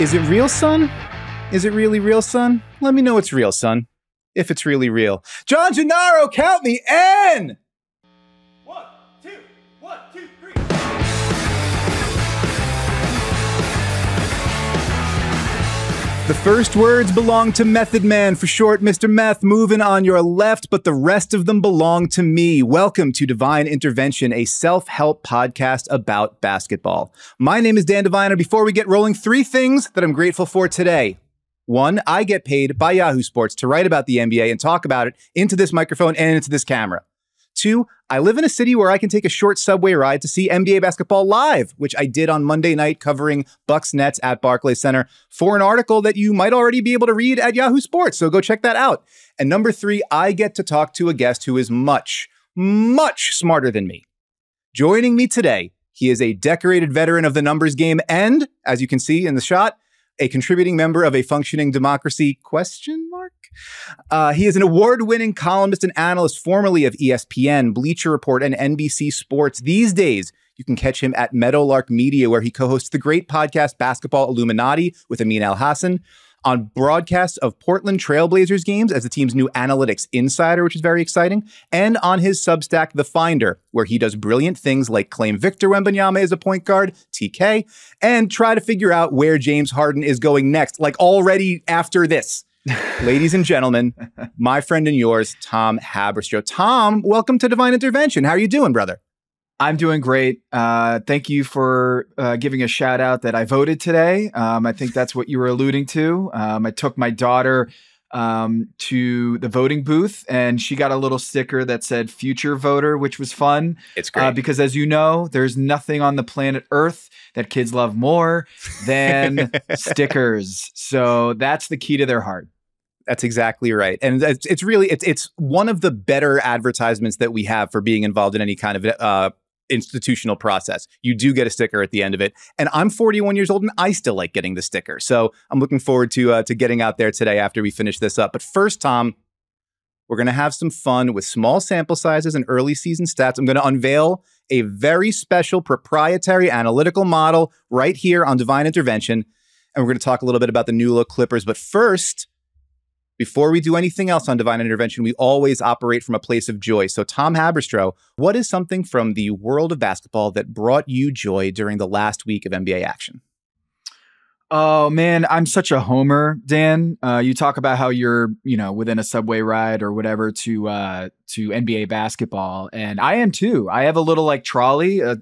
Is it real, son? Is it really real, son? Let me know it's real, son. If it's really real. John Gennaro, count me in! 1, 2, 1, 2, 3. The first words belong to Method Man, for short, Mr. Meth, moving on your left, but the rest of them belong to me. Welcome to Devine Intervention, a self-help podcast about basketball. My name is Dan Devine, and before we get rolling, 3 things that I'm grateful for today. 1, I get paid by Yahoo Sports to write about the NBA and talk about it into this microphone and into this camera. 2, I live in a city where I can take a short subway ride to see NBA basketball live, which I did on Monday night covering Bucks Nets at Barclays Center for an article that you might already be able to read at Yahoo Sports, so go check that out. And number 3, I get to talk to a guest who is much, much smarter than me. Joining me today, he is a decorated veteran of the numbers game and, as you can see in the shot, a contributing member of a functioning democracy, ? He is an award-winning columnist and analyst formerly of ESPN, Bleacher Report, and NBC Sports. These days, you can catch him at Meadowlark Media, where he co-hosts the great podcast Basketball Illuminati with Amin Al-Hassan, on broadcasts of Portland Trailblazers games as the team's new analytics insider, which is very exciting, and on his Substack, The Finder, where he does brilliant things like claim Victor Wembanyama as a point guard, TK, and try to figure out where James Harden is going next, like already after this. Ladies and gentlemen, my friend and yours, Tom Haberstroh. Tom, welcome to Devine Intervention. How are you doing, brother? I'm doing great. Thank you for giving a shout out that I voted today. I think that's what you were alluding to. I took my daughter to the voting booth and she got a little sticker that said future voter, which was fun. It's great. Because as you know, there's nothing on the planet Earth that kids love more than stickers. So that's the key to their heart. That's exactly right. And it's one of the better advertisements that we have for being involved in any kind of institutional process. You do get a sticker at the end of it. And I'm 41 years old and I still like getting the sticker. So I'm looking forward to getting out there today after we finish this up. But first, Tom, we're going to have some fun with small sample sizes and early season stats. I'm going to unveil a very special proprietary analytical model right here on Devine Intervention. And we're going to talk a little bit about the new look Clippers. But first, before we do anything else on Devine Intervention, we always operate from a place of joy. So Tom Haberstroh, what is something from the world of basketball that brought you joy during the last week of NBA action? Oh man, I'm such a homer, Dan. You talk about how you're, within a subway ride or whatever to NBA basketball, and I am too. I have a little like trolley, a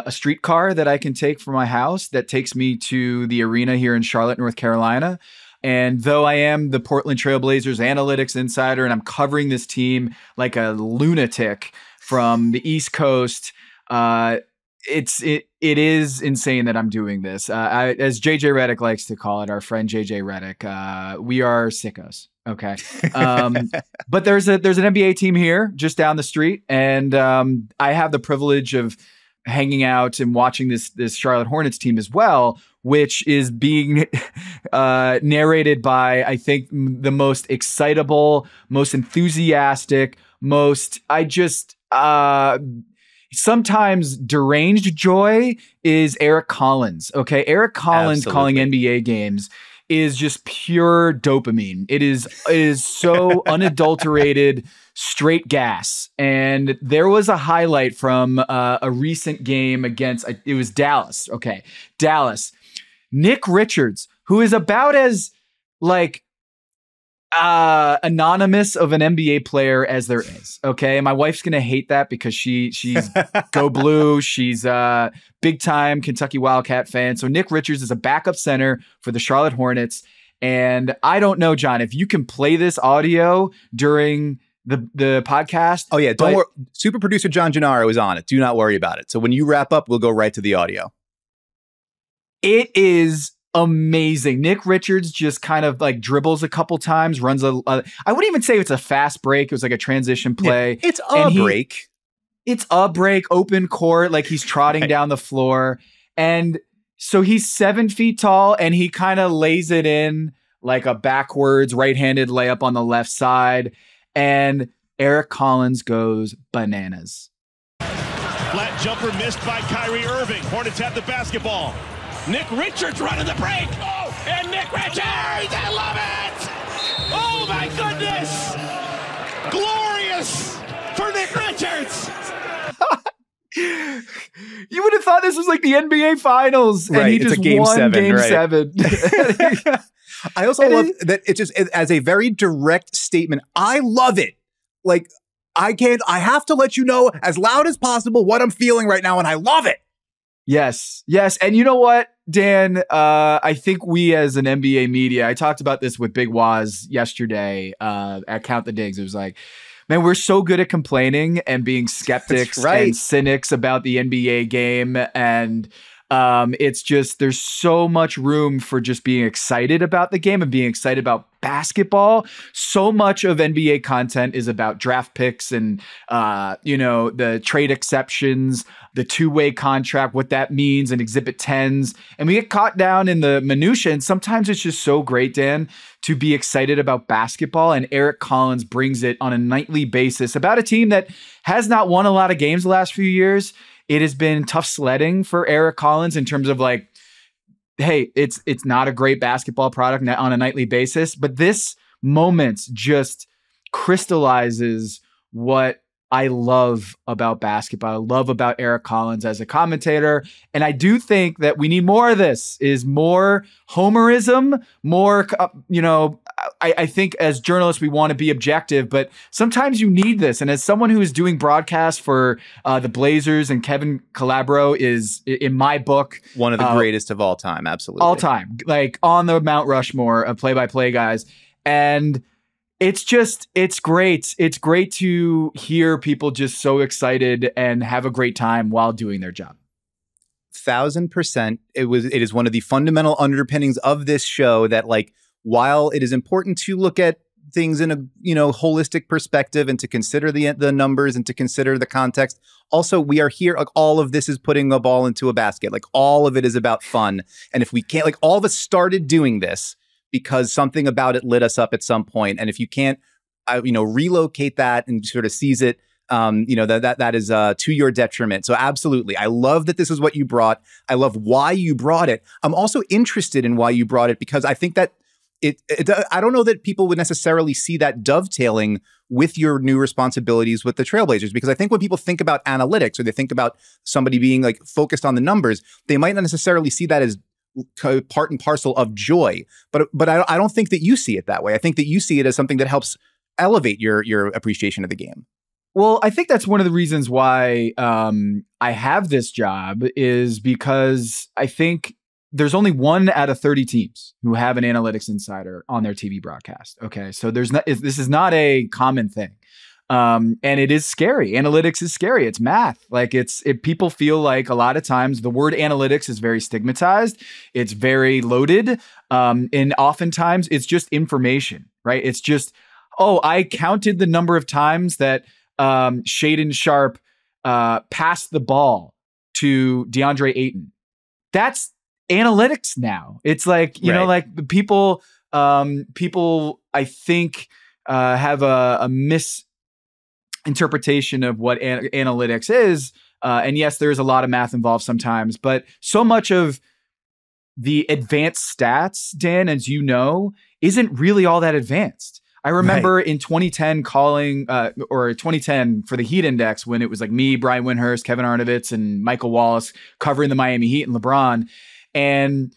streetcar that I can take from my house that takes me to the arena here in Charlotte, North Carolina. And though I am the Portland Trailblazers analytics insider and I'm covering this team like a lunatic from the East Coast, it is insane that I'm doing this. As JJ Redick likes to call it, our friend JJ Redick, we are sickos. Okay. But there's an NBA team here just down the street. And I have the privilege of hanging out and watching this Charlotte Hornets team as well, which is being narrated by, I think, the most excitable, most enthusiastic, sometimes deranged joy is Eric Collins. Okay. Eric Collins calling NBA games is just pure dopamine. It is so unadulterated, straight gas. And there was a highlight from a recent game against, it was Dallas. Okay. Dallas. Nick Richards, who is about as like anonymous of an NBA player as there is. Okay. My wife's going to hate that because she's go blue. She's a big time Kentucky Wildcat fan. So Nick Richards is a backup center for the Charlotte Hornets. And I don't know, John, if you can play this audio during the podcast. Oh yeah. Don't worry. Super producer John Gennaro is on it. Do not worry about it. So when you wrap up, we'll go right to the audio. It is amazing. Nick Richards just kind of like dribbles a couple times, runs I wouldn't even say it's a fast break. It was like a transition play. Yeah, it's a break. It's a break, open court, like he's trotting down the floor. And so he's 7 feet tall and he kind of lays it in like a backwards right-handed layup on the left side. And Eric Collins goes bananas. Flat jumper missed by Kyrie Irving. Hornets have the basketball. Nick Richards running the break. Oh, and Nick Richards, I love it. Oh my goodness. Glorious for Nick Richards. You would have thought this was like the NBA Finals, right, and he it's just a game won seven, Game right. 7. I also love that it just, as a very direct statement, I love it. Like, I have to let you know as loud as possible what I'm feeling right now, and I love it. Yes. And you know what, Dan? I think we as an NBA media, I talked about this with Big Waz yesterday at Count the Digs. It was like, man, we're so good at complaining and being skeptics and cynics about the NBA game. And it's just, there's so much room for just being excited about the game and being excited about basketball. So much of NBA content is about draft picks and, the trade exceptions, the two-way contract, what that means, and Exhibit 10s. And we get caught down in the minutia. And sometimes it's just so great, Dan, to be excited about basketball. And Eric Collins brings it on a nightly basis about a team that has not won a lot of games the last few years. It has been tough sledding for Eric Collins in terms of like, hey, it's not a great basketball product on a nightly basis, but this moment just crystallizes what I love about basketball. I love about Eric Collins as a commentator. And I do think that we need more of this, is more homerism, more, I think as journalists, we want to be objective, but sometimes you need this. And as someone who is doing broadcasts for the Blazers, and Kevin Calabro is, in my book, one of the greatest of all time. Absolutely. All time, like on the Mount Rushmore of play-by-play guys. And it's great. It's great to hear people just so excited and have a great time while doing their job. 1,000%. It is one of the fundamental underpinnings of this show that, like, while it is important to look at things in a holistic perspective and to consider the numbers and to consider the context, also we are here, like, all of this is putting a ball into a basket. Like, all of it is about fun. And if we can't, like, all of us started doing this because something about it lit us up at some point. And if you can't, relocate that and sort of seize it, that is to your detriment. So absolutely. I love that this is what you brought. I love why you brought it. I'm also interested in why you brought it, because I think that I don't know that people would necessarily see that dovetailing with your new responsibilities with the Trailblazers, because I think when people think about analytics, or they think about somebody being like focused on the numbers, they might not necessarily see that as part and parcel of joy. But I don't think that you see it that way. I think that you see it as something that helps elevate your appreciation of the game. Well, I think that's one of the reasons why I have this job, is because I think there's only 1 out of 30 teams who have an analytics insider on their TV broadcast. Okay, so this is not a common thing. And it is scary. Analytics is scary. It's math. Like, people feel like a lot of times the word analytics is very stigmatized. It's very loaded. And oftentimes it's just information, right? It's just, I counted the number of times that Shaedon Sharpe passed the ball to DeAndre Ayton. That's analytics now. It's like, like the people, I think, have a misinterpretation of what analytics is. And yes, there's a lot of math involved sometimes, but so much of the advanced stats, Dan, as you know, isn't really all that advanced. I remember in 2010 or 2010 for the Heat Index, when it was like me, Brian Windhurst, Kevin Arnovitz, and Michael Wallace covering the Miami Heat and LeBron. And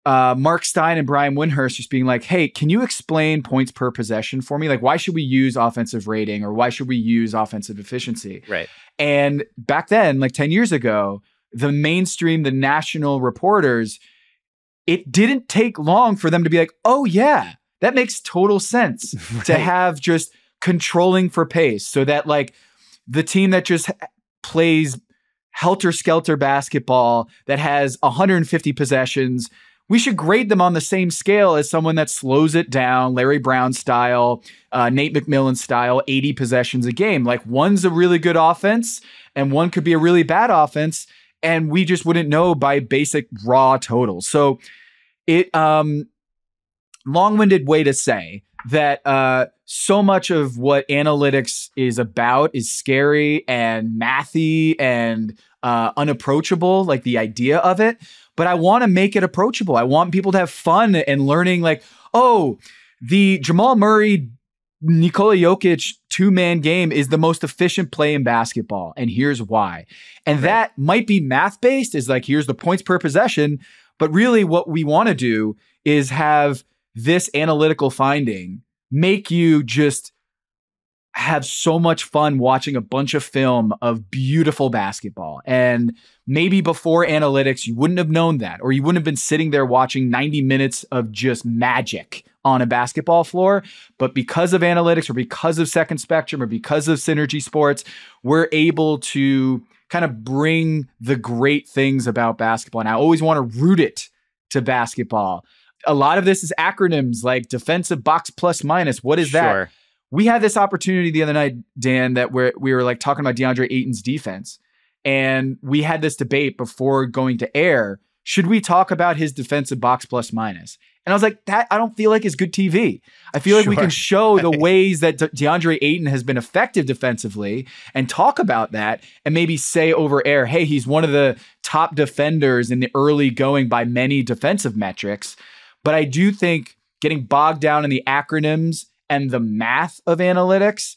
Mark Stein and Brian Windhurst just being like, hey, can you explain points per possession for me? Like, why should we use offensive rating, or why should we use offensive efficiency? Right. And back then, like 10 years ago, the national reporters, it didn't take long for them to be like, oh yeah, that makes total sense to have just controlling for pace, so that like the team that just plays helter-skelter basketball that has 150 possessions, we should grade them on the same scale as someone that slows it down, Larry Brown style, Nate McMillan style, 80 possessions a game. Like, one's a really good offense and one could be a really bad offense, and we just wouldn't know by basic raw totals. So it, long-winded way to say that so much of what analytics is about is scary and mathy and unapproachable, like the idea of it, but I want to make it approachable. I want people to have fun and learning like, oh, the Jamal Murray, Nikola Jokic two-man game is the most efficient play in basketball. And here's why. And that might be math-based, is like, here's the points per possession. But really what we want to do is have this analytical finding make you just have so much fun watching a bunch of film of beautiful basketball. And maybe before analytics, you wouldn't have known that, or you wouldn't have been sitting there watching 90 minutes of just magic on a basketball floor. But because of analytics, or because of Second Spectrum, or because of Synergy Sports, we're able to kind of bring the great things about basketball. And I always want to root it to basketball. A lot of this is acronyms like defensive box plus minus. What is that? We had this opportunity the other night, Dan, that we were like talking about DeAndre Ayton's defense. And we had this debate before going to air. Should we talk about his defensive box plus minus? And I was like, that I don't feel like is good TV. I feel like we can show the ways that DeAndre Ayton has been effective defensively and talk about that, and maybe say over air, hey, he's one of the top defenders in the early going by many defensive metrics. But I do think getting bogged down in the acronyms and the math of analytics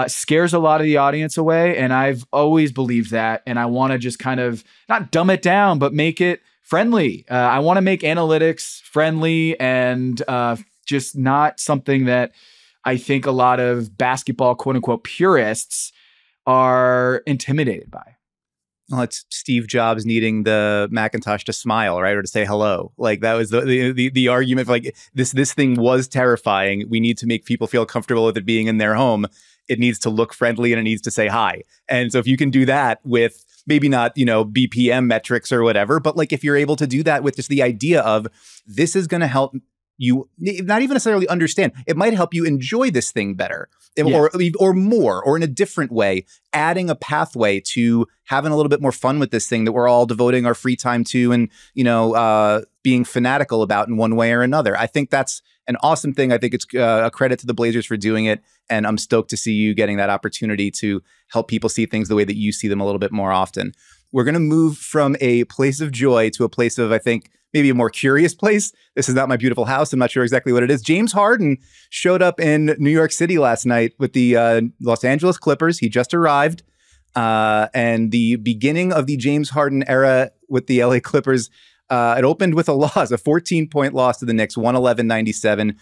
scares a lot of the audience away. And I've always believed that. And I want to just kind of not dumb it down, but make it friendly. I want to make analytics friendly and just not something that I think a lot of basketball, quote unquote, purists are intimidated by. Well, it's Steve Jobs needing the Macintosh to smile, right? Or to say hello. Like that was the argument for like this thing was terrifying. We need to make people feel comfortable with it being in their home. It needs to look friendly and it needs to say hi. And so if you can do that with maybe not, BPM metrics or whatever, but like if you're able to do that with just the idea of this is going to help you not even necessarily understand, it might help you enjoy this thing better or more, or in a different way, adding a pathway to having a little bit more fun with this thing that we're all devoting our free time to and, being fanatical about in one way or another. I think that's an awesome thing. I think it's a credit to the Blazers for doing it. And I'm stoked to see you getting that opportunity to help people see things the way that you see them a little bit more often. We're going to move from a place of joy to a place of, I think, maybe a more curious place. This is not my beautiful house. I'm not sure exactly what it is. James Harden showed up in New York City last night with the Los Angeles Clippers. He just arrived. And the beginning of the James Harden era with the LA Clippers, it opened with a loss, a 14-point loss to the Knicks, 111-97.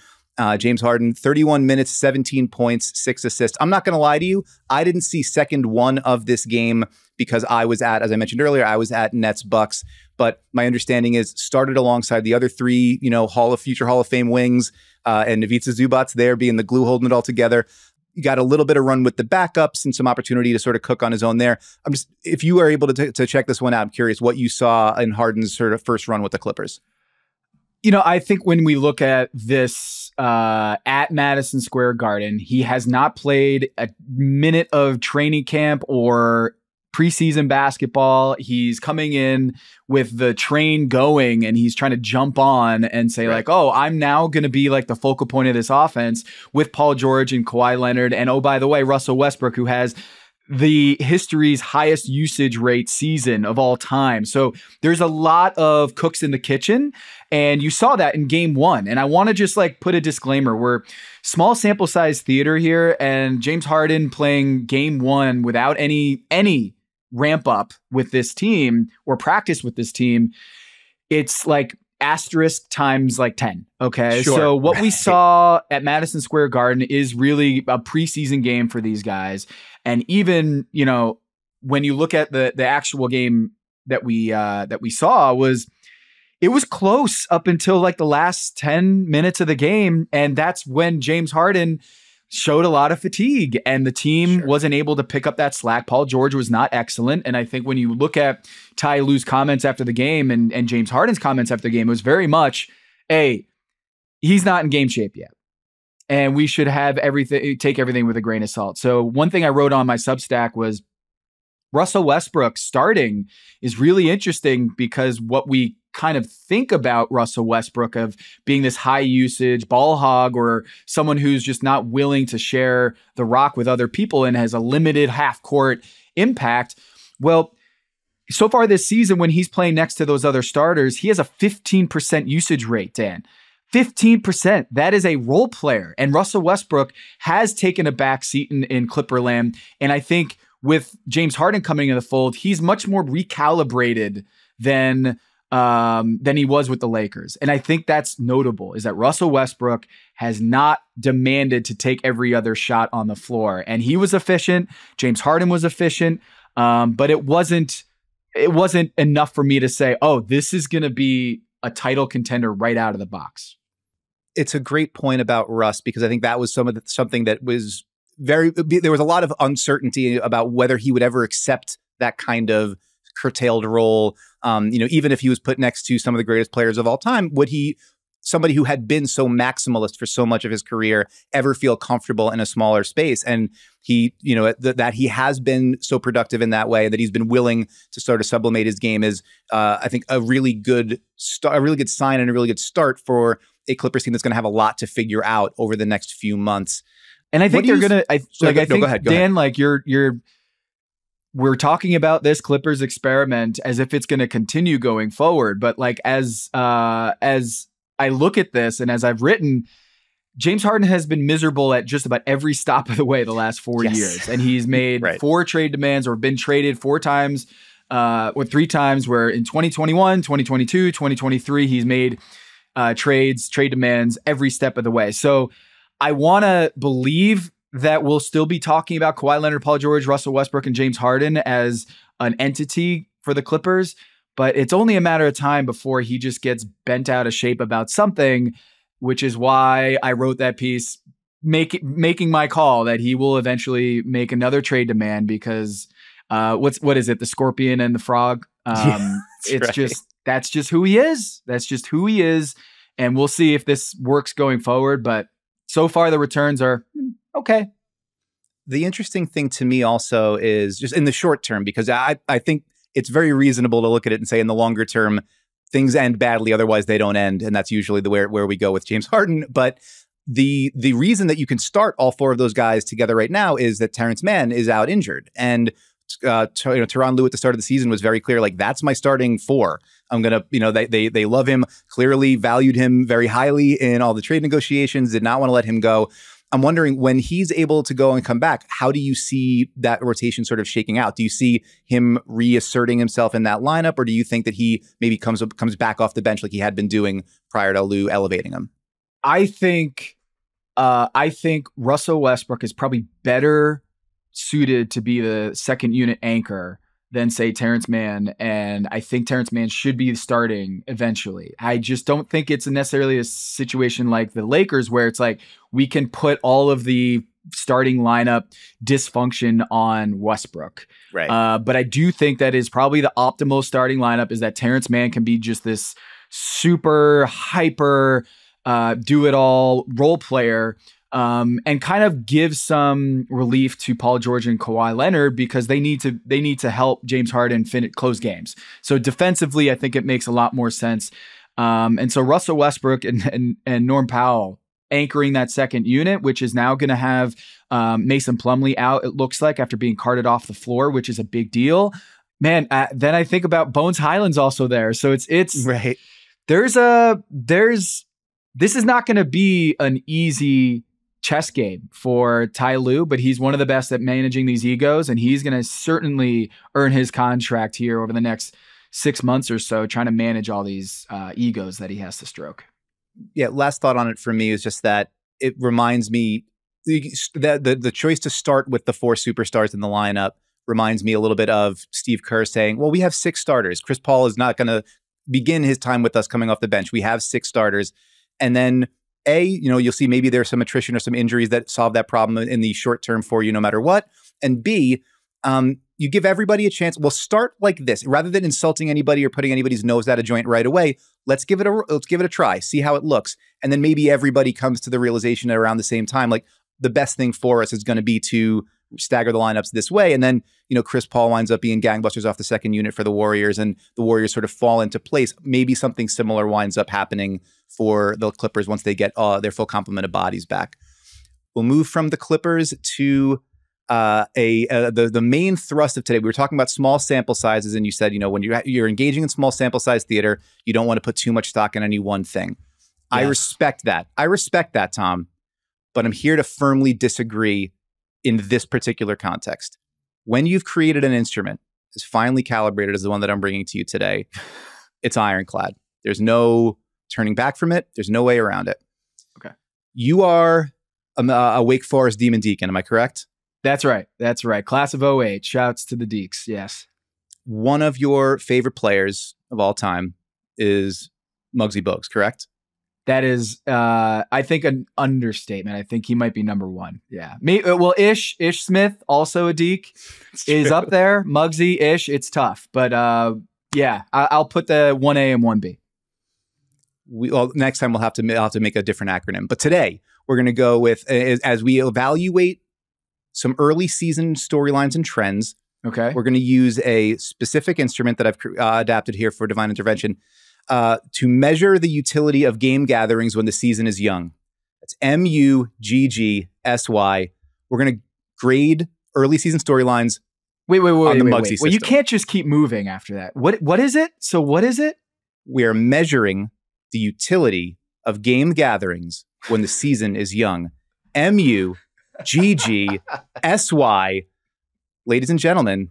James Harden, 31 minutes, 17 points, 6 assists. I'm not going to lie to you. I didn't see second one of this game because I was at, as I mentioned earlier, I was at Nets Bucks. But my understanding is started alongside the other three, future Hall of Fame wings, and Ivica Zubac's there being the glue holding it all together. You got a little bit of run with the backups and some opportunity to sort of cook on his own there. If you are able to check this one out, I'm curious what you saw in Harden's sort of first run with the Clippers. I think when we look at this at Madison Square Garden, he has not played a minute of training camp or preseason basketball. He's coming in with the train going and he's trying to jump on and say like, oh, I'm now going to be like the focal point of this offense with Paul George and Kawhi Leonard. And oh, by the way, Russell Westbrook, who has the history's highest usage rate season of all time. So there's a lot of cooks in the kitchen. And you saw that in game one. And I want to just like put a disclaimer. We're small sample size theater here. And James Harden playing game one without any ramp up with this team or practice with this team. It's like asterisk times like 10. Okay. Sure. So what we saw at Madison Square Garden is really a preseason game for these guys. And even, when you look at the actual game that we saw it was close up until like the last 10 minutes of the game. And that's when James Harden showed a lot of fatigue and the team wasn't able to pick up that slack. Paul George was not excellent. And I think when you look at Ty Lue's comments after the game and James Harden's comments after the game, it was very much, hey, he's not in game shape yet. And we should take everything with a grain of salt. So one thing I wrote on my Substack was Russell Westbrook starting is really interesting because what we kind of think about Russell Westbrook of being this high usage ball hog or someone who's just not willing to share the rock with other people and has a limited half court impact. Well, so far this season, when he's playing next to those other starters, he has a 15% usage rate, Dan. 15%. That is a role player. And Russell Westbrook has taken a back seat in Clipperland. And I think with James Harden coming in the fold, he's much more recalibrated than he was with the Lakers. And I think that's notable, is that Russell Westbrook has not demanded to take every other shot on the floor. And he was efficient. James Harden was efficient. But it wasn't enough for me to say, oh, this is going to be a title contender right out of the box. It's a great point about Russ, because I think that was something that was there was a lot of uncertainty about whether he would ever accept that kind of curtailed role. Even if he was put next to some of the greatest players of all time, would somebody who had been so maximalist for so much of his career, ever feel comfortable in a smaller space? And he, that he has been so productive in that way, that he's been willing to sort of sublimate his game is, I think, a really good sign and a really good start for a Clippers team that's going to have a lot to figure out over the next few months. And I think they're going to, go ahead, Dan, like we're talking about this Clippers experiment as if it's going to continue going forward. But like, as I look at this, and as I've written, James Harden has been miserable at just about every stop of the way the last 4 years. And he's made 4 trade demands, or been traded 4 times, or 3 times, where in 2021, 2022, 2023, he's made trade demands every step of the way. So I want to believe that we'll still be talking about Kawhi Leonard, Paul George, Russell Westbrook, and James Harden as an entity for the Clippers. But it's only a matter of time before he just gets bent out of shape about something, which is why I wrote that piece, making my call that he will eventually make another trade demand, because what is it? The scorpion and the frog. That's just who he is. That's just who he is. And we'll see if this works going forward. But so far the returns are okay. The interesting thing to me also is just in the short term, because I think it's very reasonable to look at it and say in the longer term, things end badly, otherwise they don't end. And that's usually where we go with James Harden. But the reason that you can start all 4 of those guys together right now is that Terrence Mann is out injured. And Tyronn Lue at the start of the season was very clear, like, that's my starting 4. I'm going to, they love him, clearly valued him very highly in all the trade negotiations, did not want to let him go. I'm wondering, when he's able to go and come back, how do you see that rotation sort of shaking out? Do you see him reasserting himself in that lineup, or do you think that he maybe comes back off the bench like he had been doing prior to Lue elevating him? I think Russell Westbrook is probably better suited to be the second unit anchor than, say, Terrence Mann. And I think Terrence Mann should be starting eventually. I just don't think it's necessarily a situation like the Lakers, where it's like we can put all of the starting lineup dysfunction on Westbrook. Right. But I do think that is probably the optimal starting lineup, is that Terrence Mann can be just this super hyper do-it-all role player, and kind of give some relief to Paul George and Kawhi Leonard, because they need to help James Harden close games. So defensively, I think it makes a lot more sense. And so Russell Westbrook and Norm Powell anchoring that second unit, which is now going to have Mason Plumlee out, it looks like, after being carted off the floor, which is a big deal. Man, then I think about Bones Highland's also there. So it's right. This is not going to be an easy chess game for Ty Lue, but he's one of the best at managing these egos, and he's going to certainly earn his contract here over the next 6 months or so, trying to manage all these egos that he has to stroke. Yeah, last thought on it for me is just that it reminds me that the choice to start with the 4 superstars in the lineup reminds me a little bit of Steve Kerr saying, well, we have 6 starters. Chris Paul is not going to begin his time with us coming off the bench. We have 6 starters. And then you'll see maybe there's some attrition or some injuries that solve that problem in the short term for you no matter what. And B, you give everybody a chance. We'll start like this. Rather than insulting anybody or putting anybody's nose out of joint right away, let's give it a try, see how it looks. And then maybe everybody comes to the realization at around the same time, like, the best thing for us is going to be to stagger the lineups this way. And then, Chris Paul winds up being gangbusters off the second unit for the Warriors, and the Warriors sort of fall into place. Maybe something similar winds up happening for the Clippers once they get their full complement of bodies back. We'll move from the Clippers to the main thrust of today. We were talking about small sample sizes, and you said, when you're engaging in small sample size theater, you don't want to put too much stock in any one thing. Yes. I respect that, Tom. But I'm here to firmly disagree in this particular context. When you've created an instrument as finely calibrated as the one that I'm bringing to you today, it's ironclad. There's no turning back from it. There's no way around it. Okay. You are a Wake Forest Demon Deacon. Am I correct? That's right. That's right. Class of 08. Shouts to the Deeks. Yes. One of your favorite players of all time is Muggsy Bogues, correct? That is, I think, an understatement. I think he might be number one. Yeah. Well, Ish Smith, also a Deke, is up there. Muggsy, Ish, it's tough. But yeah, I'll put the 1A and 1B. Next time I'll have to make a different acronym. But today we're going to go with, as we evaluate some early season storylines and trends. Okay. We're going to use a specific instrument that I've adapted here for Devine Intervention to measure the utility of game gatherings when the season is young. That's MUGGSY. We're going to grade early season storylines. Wait. On the Muggsy system. Well, you can't just keep moving after that. What is it? So what is it? We are measuring the utility of game gatherings when the season is young. MUGGSY. Ladies and gentlemen,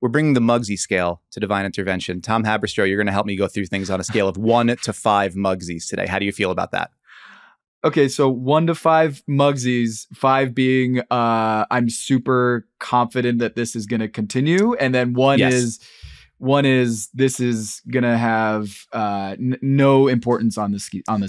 we're bringing the MUGGSY scale to Devine Intervention. Tom Haberstroh, you're going to help me go through things on a scale of 1 to 5 Muggsies today. How do you feel about that? Okay, so 1 to 5 Muggsies, 5 being I'm super confident that this is going to continue, and then one is this is going to have no importance on the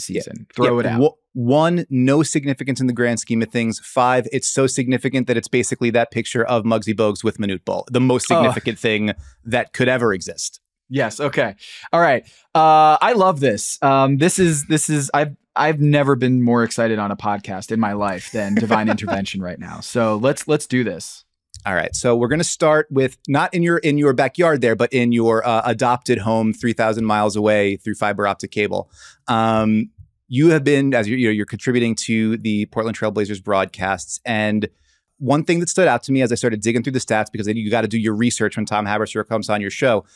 season. Throw it out. 1, no significance in the grand scheme of things. 5, it's so significant that it's basically that picture of Muggsy Bogues with Manute Bol, the most significant thing that could ever exist. Yes. Okay. All right. I love this. This is I've never been more excited on a podcast in my life than Devine Intervention right now. So let's do this. All right. So we're going to start with not in your backyard there, but in your adopted home 3,000 miles away through fiber optic cable. You have been, as you're contributing to the Portland Trail Blazers broadcasts. And one thing that stood out to me as I started digging through the stats, because you got to do your research when Tom Haberstroh comes on your show.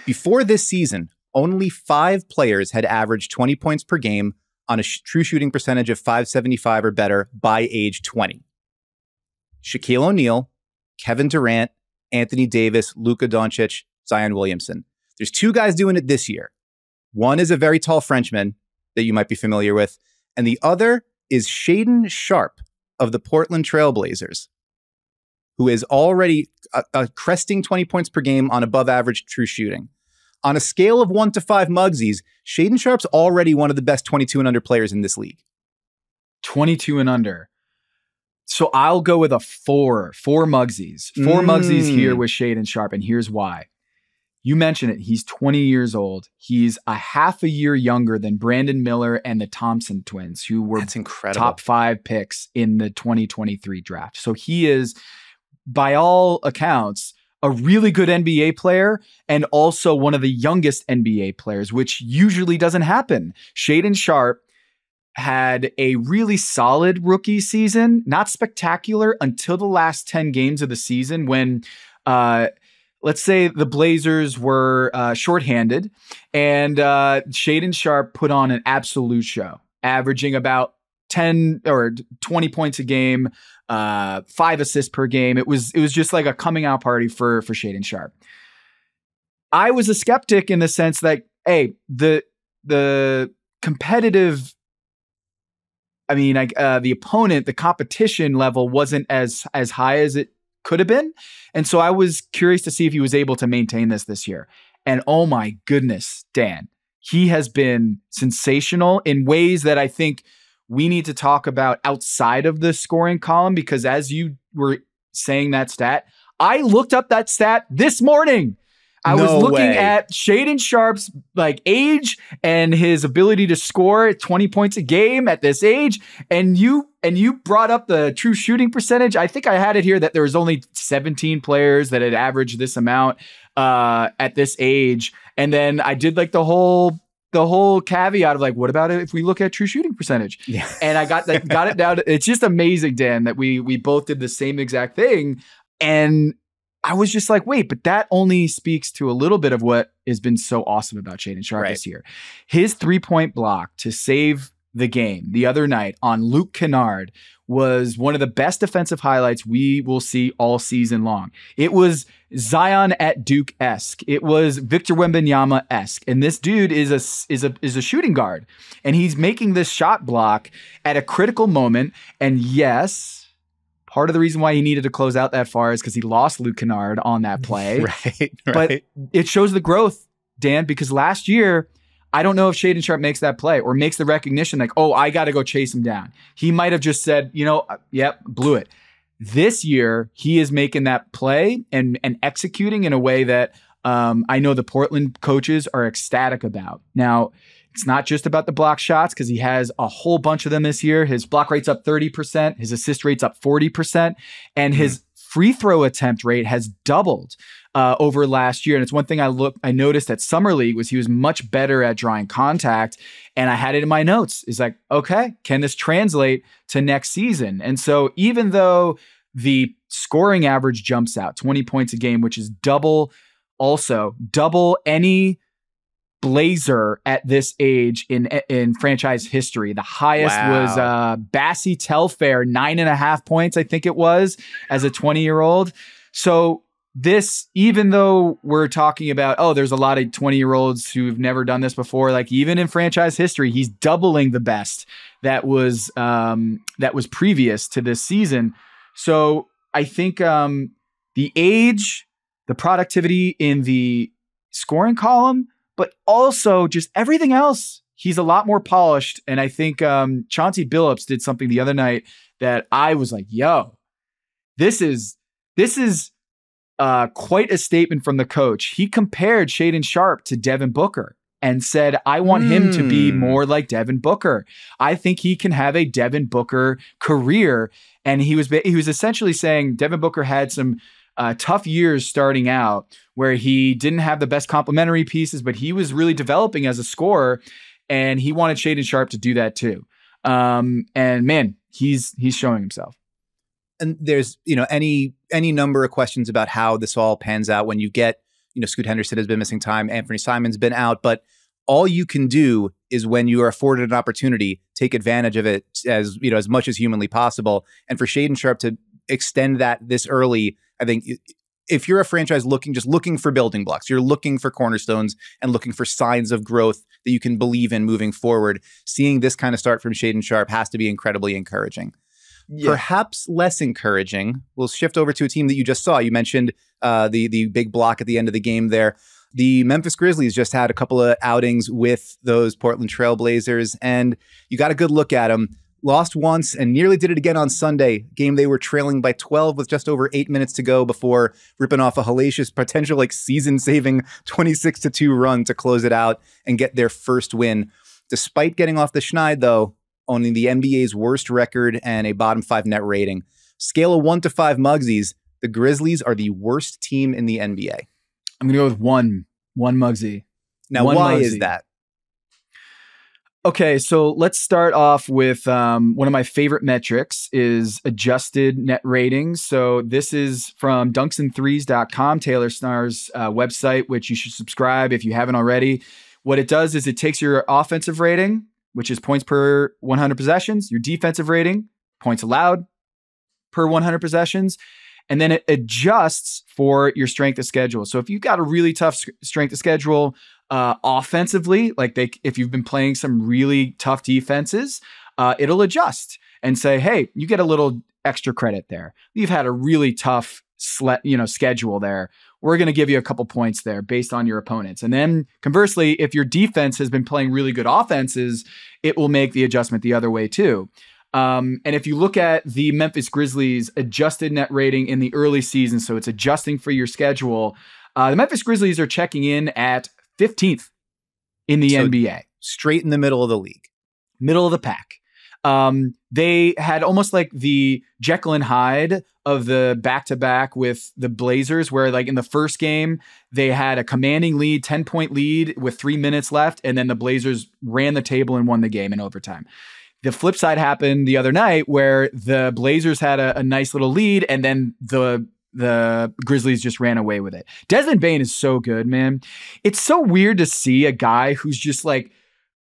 Before this season, only 5 players had averaged 20 points per game on a true shooting percentage of .575 or better by age 20. Shaquille O'Neal, Kevin Durant, Anthony Davis, Luka Doncic, Zion Williamson. There's 2 guys doing it this year. One is a very tall Frenchman that you might be familiar with, and the other is Shaedon Sharpe of the Portland Trail Blazers, who is already cresting 20 points per game on above average true shooting. On a scale of 1 to 5 Muggsies, Shaedon Sharpe's already one of the best 22 and under players in this league. 22 and under. So I'll go with a 4 Muggsies. 4 Muggsies here with Shaedon Sharpe, and here's why. You mentioned it. He's 20 years old. He's a half a year younger than Brandon Miller and the Thompson twins, who were top 5 picks in the 2023 draft. So he is, by all accounts, a really good NBA player and also one of the youngest NBA players, which usually doesn't happen. Shaedon Sharpe had a really solid rookie season, not spectacular until the last 10 games of the season when, let's say the Blazers were shorthanded, and Shaedon Sharpe put on an absolute show, averaging about 10 or 20 points a game, 5 assists per game. It was just like a coming out party for Shaedon Sharpe. I was a skeptic in the sense that, hey, the competitive, the opponent, the competition level wasn't as high as it could have been. And so I was curious to see if he was able to maintain this year. And oh my goodness, Dan, he has been sensational in ways that I think we need to talk about outside of the scoring column, because as you were saying that stat, I looked up that stat this morning. I was looking at Shaedon Sharpe's age and his ability to score 20 points a game at this age. And you brought up the true shooting percentage. I think I had it here that there was only 17 players that had averaged this amount at this age. And then I did the whole the whole caveat of like, what about if we look at true shooting percentage? Yeah. And I got it down. It's just amazing, Dan, that we both did the same exact thing. And I was just like, wait, but that only speaks to a little bit of what has been so awesome about Shaedon Sharpe this year. His 3-point block to save the game the other night on Luke Kennard was one of the best defensive highlights we will see all season long. It was Zion at Duke-esque. It was Victor Wembanyama-esque. And this dude is a shooting guard. And he's making this shot block at a critical moment. And yes, part of the reason why he needed to close out that far is because he lost Luke Kennard on that play. Right. But it shows the growth, Dan, because last year, I don't know if Shaedon Sharpe makes that play or makes the recognition like, oh, I got to go chase him down. He might have just said, yep, blew it. This year, he is making that play and executing in a way that I know the Portland coaches are ecstatic about. Now, it's not just about the block shots because he has a whole bunch of them this year. His block rate's up 30%, his assist rate's up 40%, and his free throw attempt rate has doubled over last year. And it's one thing I noticed at Summer League was he was much better at drawing contact. And I had it in my notes. It's like, okay, can this translate to next season? And so even though the scoring average jumps out 20 points a game, which is double any Blazer at this age in franchise history. The highest was Bassie Telfair, 9.5 points, I think it was, as a 20-year-old. So this, even though we're talking about, there's a lot of 20-year-olds who've never done this before, like even in franchise history, he's doubling the best that was previous to this season. So I think the age, the productivity in the scoring column, but also just everything else, he's a lot more polished. And I think Chauncey Billups did something the other night that I was like, yo, this is quite a statement from the coach. He compared Shaedon Sharpe to Devin Booker and said, I want him to be more like Devin Booker. I think he can have a Devin Booker career. And he was essentially saying Devin Booker had some tough years starting out where he didn't have the best complementary pieces, but he was really developing as a scorer, and he wanted Shaedon Sharpe to do that too. And man, he's showing himself. And there's, any number of questions about how this all pans out when you get, Scoot Henderson has been missing time, Anthony Simon's been out, but all you can do is when you are afforded an opportunity, take advantage of it as much as humanly possible. And for Shaedon Sharpe to extend that this early, I think if you're a franchise looking for building blocks, you're looking for cornerstones and looking for signs of growth that you can believe in moving forward, seeing this kind of start from Shaedon Sharpe has to be incredibly encouraging. Yeah. Perhaps less encouraging, we'll shift over to a team that you just saw. You mentioned the big block at the end of the game there. The Memphis Grizzlies just had a couple of outings with those Portland Trail Blazers, and you got a good look at them. Lost once and nearly did it again on Sunday. Game they were trailing by 12 with just over 8 minutes to go before ripping off a hellacious potential season-saving 26-2 run to close it out and get their first win. Despite getting off the schneid, though, owning the NBA's worst record and a bottom 5 net rating. Scale of 1 to 5 Muggsies, the Grizzlies are the worst team in the NBA. I'm going to go with one Muggsy. Now, why is that? Okay, so let's start off with one of my favorite metrics is adjusted net ratings. So this is from dunksandthrees.com, Taylor Snar's website, which you should subscribe if you haven't already. What it does is it takes your offensive rating, which is points per 100 possessions, your defensive rating, points allowed per 100 possessions, and then it adjusts for your strength of schedule. So if you've got a really tough strength of schedule, offensively, if you've been playing some really tough defenses, it'll adjust and say, hey, you get a little extra credit there. You've had a really tough schedule there. We're going to give you a couple points there based on your opponents. And then conversely, if your defense has been playing really good offenses, it will make the adjustment the other way too. And if you look at the Memphis Grizzlies adjusted net rating in the early season, so it's adjusting for your schedule, the Memphis Grizzlies are checking in at 15th in the NBA. Straight in the middle of the league. Middle of the pack. They had almost like the Jekyll and Hyde of the back-to-back with the Blazers, where like in the first game, they had a commanding lead, 10-point lead with 3 minutes left, and then the Blazers ran the table and won the game in overtime. The flip side happened the other night where the Blazers had a nice little lead, and then the Grizzlies just ran away with it. Desmond Bane is so good, man. It's so weird to see a guy who's just like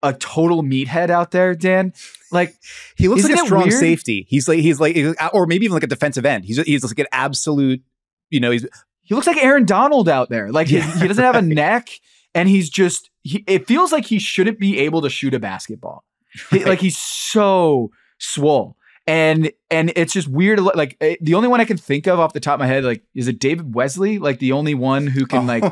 a total meathead out there, Dan. Like, he looks like a strong safety. He's like, or maybe even like a defensive end. He's like an absolute, he looks like Aaron Donald out there. Like, he doesn't have a neck, and he's just, it feels like he shouldn't be able to shoot a basketball. Right. Like, he's so swole. And it's just weird. Like, the only one I can think of off the top of my head, like, is it David Wesley? Like, the only one who can like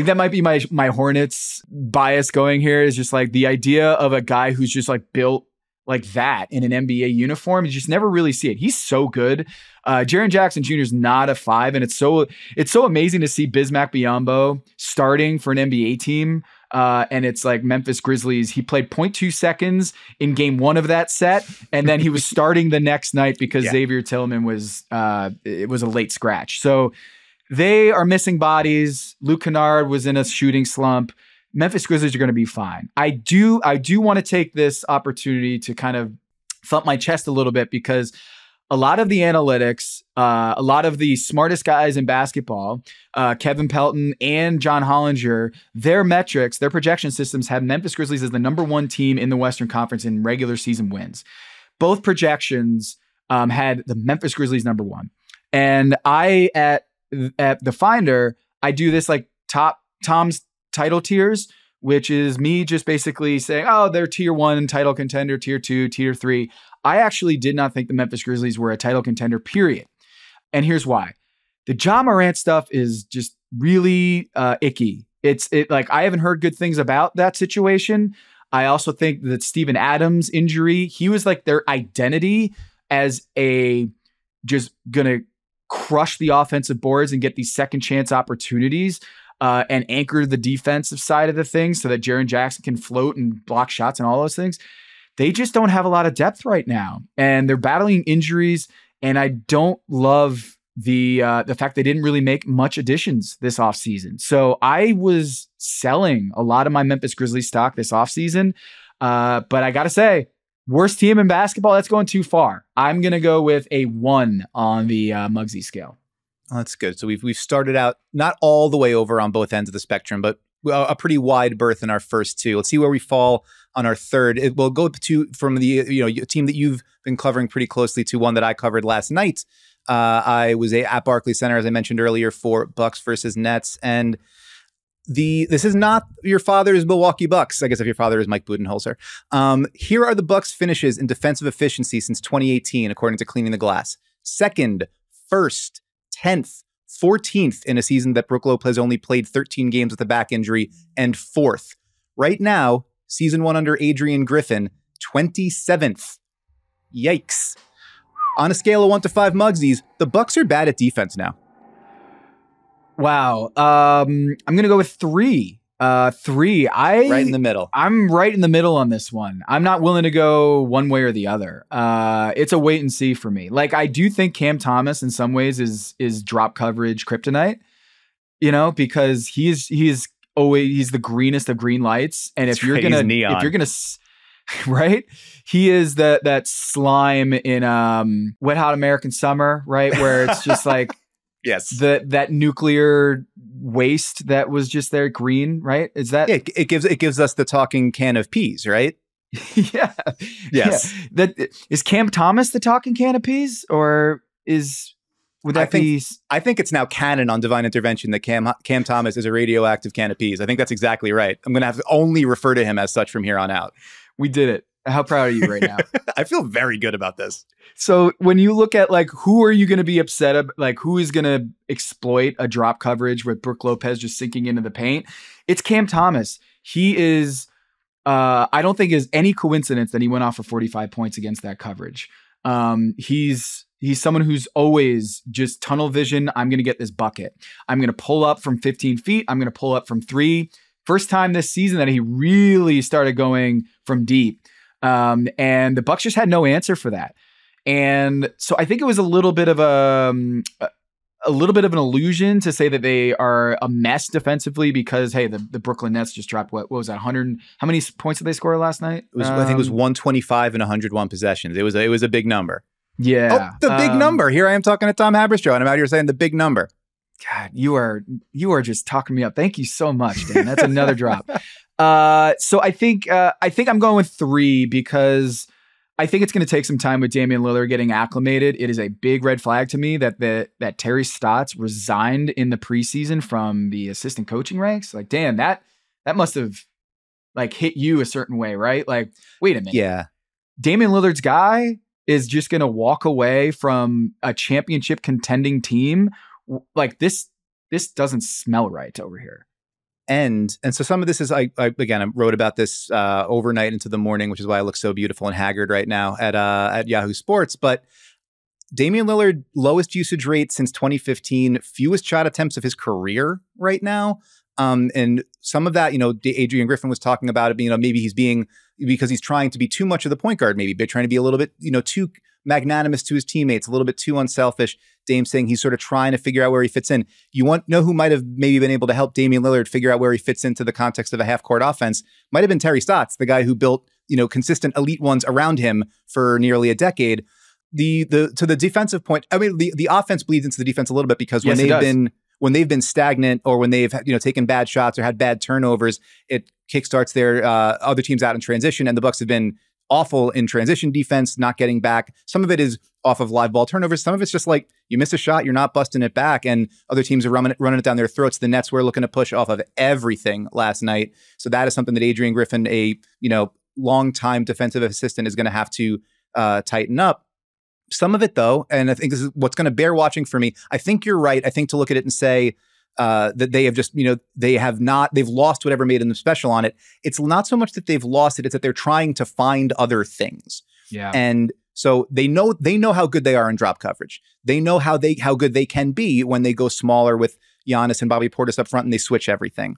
that might be my Hornets bias going here, is just like the idea of a guy who's just like built like that in an NBA uniform. You just never really see it. He's so good. Jaren Jackson Jr. is not a 5, and it's so amazing to see Bismack Biyombo starting for an NBA team. And it's like Memphis Grizzlies. He played 0.2 seconds in game 1 of that set, and then he was starting the next night because Xavier Tillman was it was a late scratch. So they are missing bodies. Luke Kennard was in a shooting slump. Memphis Grizzlies are going to be fine. I do want to take this opportunity to kind of thump my chest a little bit, because a lot of the analytics, a lot of the smartest guys in basketball, Kevin Pelton and John Hollinger, their metrics, their projection systems have Memphis Grizzlies as the number 1 team in the Western Conference in regular season wins. Both projections had the Memphis Grizzlies number 1. And I, at the Finder, I do this like Tom's title tiers, which is me just basically saying, oh, they're tier 1 title contender, tier 2, tier 3. I actually did not think the Memphis Grizzlies were a title contender, period. And here's why. The Ja Morant stuff is just really icky. It's like, I haven't heard good things about that situation. I also think that Steven Adams' injury, he was like their identity as a just gonna crush the offensive boards and get these second chance opportunities and anchor the defensive side of the thing so that Jaren Jackson can float and block shots and all those things. They just don't have a lot of depth right now, and they're battling injuries. And I don't love the fact they didn't really make much additions this offseason. So I was selling a lot of my Memphis Grizzlies stock this offseason. But I got to say, worst team in basketball, that's going too far. I'm going to go with a 1 on the MUGGSY scale. Oh, that's good. So we've started out not all the way over on both ends of the spectrum, but a pretty wide berth in our first 2. Let's see where we fall on our third. It will go to from the team that you've been covering pretty closely to one that I covered last night. I was at Barclays Center, as I mentioned earlier, for Bucks versus Nets, and this is not your father's Milwaukee Bucks. I guess if your father is Mike Budenholzer. Here are the Bucks' finishes in defensive efficiency since 2018, according to Cleaning the Glass. 2nd, 1st, 10th, 14th in a season that Brook Lopez only played 13 games with a back injury, and 4th. Right now, season 1 under Adrian Griffin, 27th. Yikes. On a scale of 1 to 5 Muggsies, the Bucks are bad at defense now. Wow. I'm going to go with 3. 3. Right in the middle. I'm right in the middle on this one. I'm not willing to go one way or the other. It's a wait and see for me. Like, I do think Cam Thomas in some ways is drop coverage kryptonite, because he's the greenest of green lights. And if you're gonna right, he is that slime in Wet Hot American Summer, right, where it's just like yes, that nuclear waste that was just there, green, right? Is that it gives us the talking can of peas, right? Yeah. Yes. Yeah. That is Cam Thomas the talking can of peas, or would that be? I think it's now canon on Devine Intervention that Cam Thomas is a radioactive can of peas. I think that's exactly right. I'm going to have to only refer to him as such from here on out. We did it. How proud are you right now? I feel very good about this. So when you look at like, who are you going to be upset about? Like, who is going to exploit a drop coverage with Brook Lopez just sinking into the paint? It's Cam Thomas. He is, I don't think it's any coincidence that he went off for 45 points against that coverage. He's someone who's always just tunnel vision. I'm going to get this bucket. I'm going to pull up from 15 feet. I'm going to pull up from 3. First time this season that he really started going from deep. And the Bucks just had no answer for that. And so I think it was a little bit of an illusion to say that they are a mess defensively because, hey, the Brooklyn Nets just dropped, what was that, 100? How many points did they score last night? I think it was 125 and 101 possessions. It was a big number. Yeah. Oh, the big number. Here I am talking to Tom Haberstroh, and I'm out here saying the big number. God, you are just talking me up. Thank you so much, Dan. That's another drop. So I think I'm going with 3 because I think it's going to take some time with Damian Lillard getting acclimated. It is a big red flag to me that Terry Stotts resigned in the preseason from the assistant coaching ranks. Like, Dan, that must have like hit you a certain way, right? Like, wait a minute. Yeah. Damian Lillard's guy is just going to walk away from a championship contending team. Like this doesn't smell right over here. And so some of this is, I wrote about this overnight into the morning, which is why I look so beautiful and haggard right now at Yahoo Sports. But Damian Lillard, lowest usage rate since 2015, fewest shot attempts of his career right now. And some of that, Adrian Griffin was talking about it, maybe because he's trying to be too much of the point guard, maybe trying to be a little bit, too magnanimous to his teammates, a little bit too unselfish. Dame saying he's sort of trying to figure out where he fits in. You know who might have maybe been able to help Damian Lillard figure out where he fits into the context of a half-court offense? Might have been Terry Stotts, the guy who built, consistent elite ones around him for nearly a decade. To the defensive point, I mean, the offense bleeds into the defense a little bit because when they've been stagnant or when they've taken bad shots or had bad turnovers, it kickstarts their other teams out in transition, and the Bucks have been awful in transition defense, not getting back. Some of it is off of live ball turnovers. Some of it's just like you miss a shot, you're not busting it back, and other teams are running it down their throats. The Nets were looking to push off of everything last night. So that is something that Adrian Griffin, a longtime defensive assistant, is going to have to tighten up. Some of it, though, and I think this is what's going to bear watching for me. I think you're right. I think to look at it and say that they have just, they've lost whatever made them special on it. It's not so much that they've lost it, it's that they're trying to find other things. Yeah. And so they know how good they are in drop coverage. They know how good they can be when they go smaller with Giannis and Bobby Portis up front and they switch everything.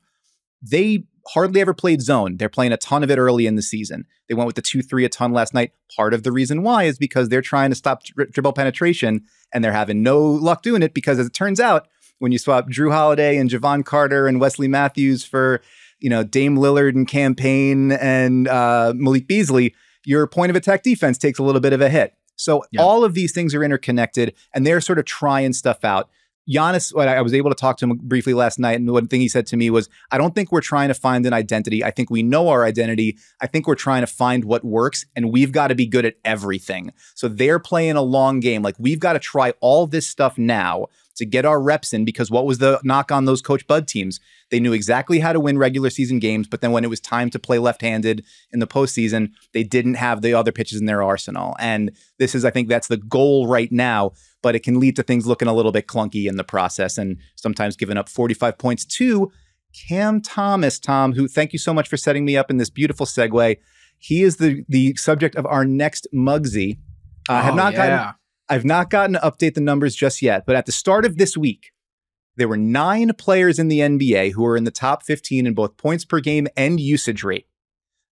They hardly ever played zone. They're playing a ton of it early in the season. They went with the 2-3 a ton last night. Part of the reason why is because they're trying to stop dribble penetration, and they're having no luck doing it because, as it turns out, when you swap Drew Holiday and Javon Carter and Wesley Matthews for, Dame Lillard and Campaign and Malik Beasley, your point of attack defense takes a little bit of a hit. So all of these things are interconnected, and they're sort of trying stuff out. Giannis, I was able to talk to him briefly last night, and one thing he said to me was, I don't think we're trying to find an identity. I think we know our identity. I think we're trying to find what works, and we've got to be good at everything. So they're playing a long game. Like, we've got to try all this stuff now to get our reps in, because what was the knock on those Coach Bud teams? They knew exactly how to win regular season games, but then when it was time to play left-handed in the postseason, they didn't have the other pitches in their arsenal. And this is, I think that's the goal right now, but it can lead to things looking a little bit clunky in the process and sometimes giving up 45 points to Cam Thomas, Tom, who, thank you so much for setting me up in this beautiful segue. He is the subject of our next MUGGSY. I've not gotten to update the numbers just yet, but at the start of this week, there were 9 players in the NBA who are in the top 15 in both points per game and usage rate.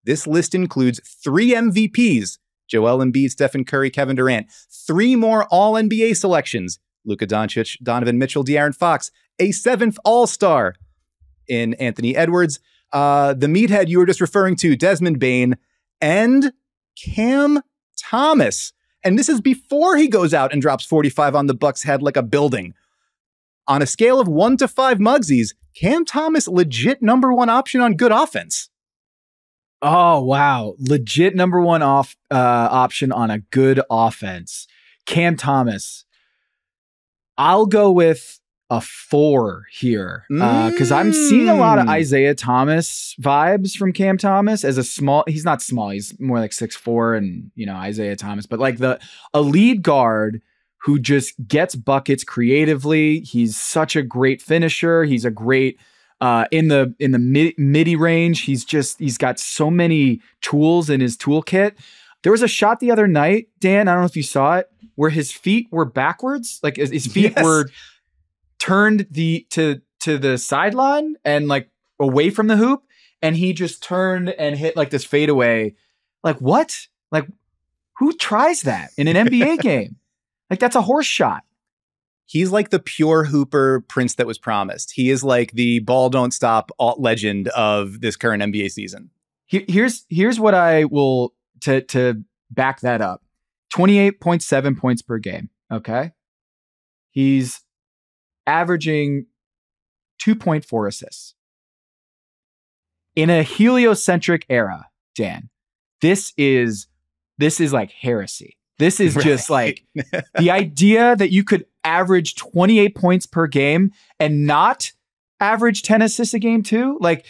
This list includes 3 MVPs, Joel Embiid, Stephen Curry, Kevin Durant, 3 more All-NBA selections, Luka Doncic, Donovan Mitchell, De'Aaron Fox, a 7th All-Star in Anthony Edwards, the meathead you were just referring to, Desmond Bane, and Cam Thomas. And this is before he goes out and drops 45 on the Bucks' head like a building. On a scale of 1 to 5 MUGGSYs, Cam Thomas, legit number 1 option on good offense. Oh, wow. Legit number 1 option on a good offense. Cam Thomas. I'll go with a 4 here because I'm seeing a lot of Isaiah Thomas vibes from Cam Thomas as he's not small. He's more like 6'4" and, Isaiah Thomas, but like a lead guard who just gets buckets creatively. He's such a great finisher. He's a great in the midi range. He's got so many tools in his toolkit. There was a shot the other night, Dan, I don't know if you saw it, where his feet were backwards. Like his feet were turned to the sideline and like away from the hoop. And he just turned and hit like this fadeaway Like what? Like who tries that in an NBA game? Like that's a horse shot. He's like the pure hooper prince that was promised. He is like the ball don't stop legend of this current NBA season. Here's what I will to back that up. 28.7 points per game. Okay. He's averaging 2.4 assists. In a heliocentric era, Dan, this is like heresy. This is just like the idea that you could average 28 points per game and not average 10 assists a game too. Like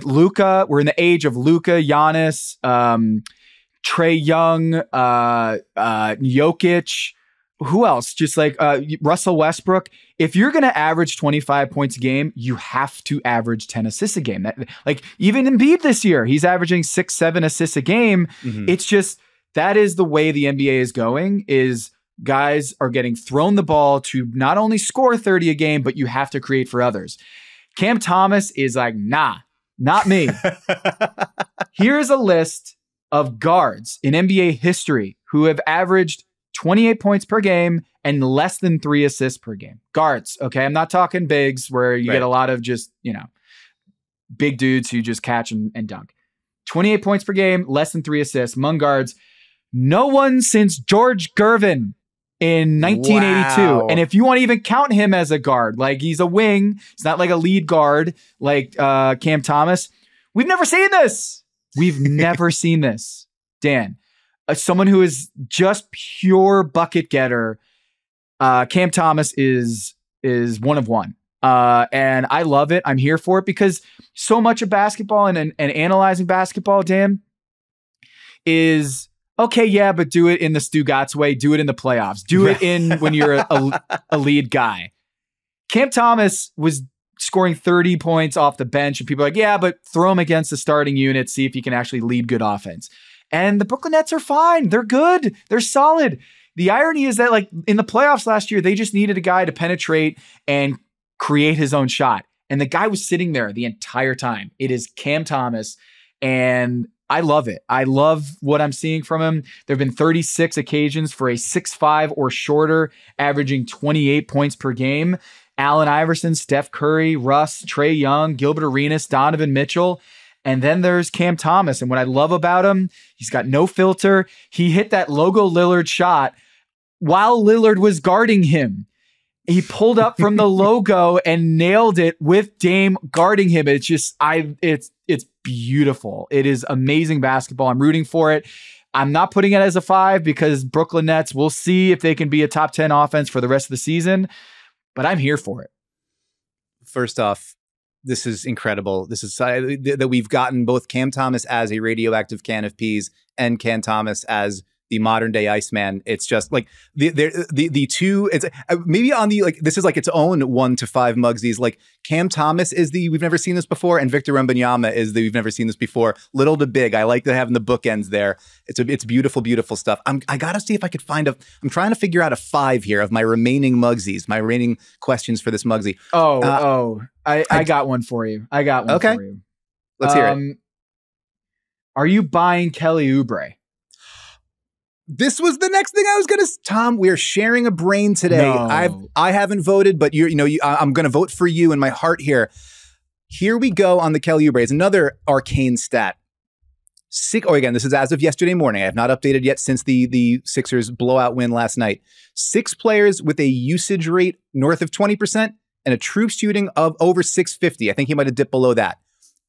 Luka, we're in the age of Luka, Giannis, Trae Young, Jokic, who else? Just like Russell Westbrook. If you're going to average 25 points a game, you have to average 10 assists a game. Like even Embiid this year, he's averaging 6-7 assists a game. Mm-hmm. It's just, that is the way the NBA is going, is guys are getting thrown the ball to not only score 30 a game, but you have to create for others. Cam Thomas is like, nah, not me. Here's a list of guards in NBA history who have averaged 28 points per game and less than 3 assists per game. Guards, okay? I'm not talking bigs where you get a lot of just, big dudes who just catch and dunk. 28 points per game, less than 3 assists. Among guards, no one since George Gervin in 1982. Wow. And if you want to even count him as a guard, like he's a wing, it's not like a lead guard like Cam Thomas. We've never seen this. We've never seen this. Dan, someone who is just pure bucket getter, Cam Thomas is one of one. And I love it. I'm here for it because so much of basketball and analyzing basketball, Dan, is okay, yeah, but do it in the Stugotz way. Do it in the playoffs. Do it in when you're a lead guy. Cam Thomas was scoring 30 points off the bench, and people are like, yeah, but throw him against the starting unit, see if he can actually lead good offense. And the Brooklyn Nets are fine. They're good. They're solid. The irony is that, like, in the playoffs last year, they just needed a guy to penetrate and create his own shot. And the guy was sitting there the entire time. It is Cam Thomas, and I love it. I love what I'm seeing from him. There have been 36 occasions for a 6'5" or shorter, averaging 28 points per game. Allen Iverson, Steph Curry, Russ, Trae Young, Gilbert Arenas, Donovan Mitchell. And then there's Cam Thomas. And what I love about him, he's got no filter. He hit that logo Lillard shot while Lillard was guarding him. He pulled up from the logo and nailed it with Dame guarding him. It's just, it's beautiful. It is amazing basketball. I'm rooting for it. I'm not putting it as a 5 because Brooklyn Nets, we'll see if they can be a top 10 offense for the rest of the season, but I'm here for it. First off, this is incredible. This is that we've gotten both Cam Thomas as a radioactive can of peas and Cam Thomas as the modern day Iceman. It's just like the two. It's maybe on the, like, this is like its own 1 to 5 Muggsies. Like Cam Thomas is the we've never seen this before, and Victor Wembanyama is the we've never seen this before. Little to big. I like to having the bookends there. It's beautiful, beautiful stuff. I gotta see if I could find I'm trying to figure out a 5 here of my remaining Muggsies, my remaining questions for this Muggsy. I got one for you. I got one for you. Let's hear it. Are you buying Kelly Oubre? This was the next thing I was going to... Tom, we're sharing a brain today. No. I haven't voted, but I'm going to vote for you in my heart here. Here we go on the Kelly Oubre. It's another arcane stat. Again, this is as of yesterday morning. I have not updated yet since the Sixers blowout win last night. 6 players with a usage rate north of 20% and a true shooting of over 650. I think he might have dipped below that.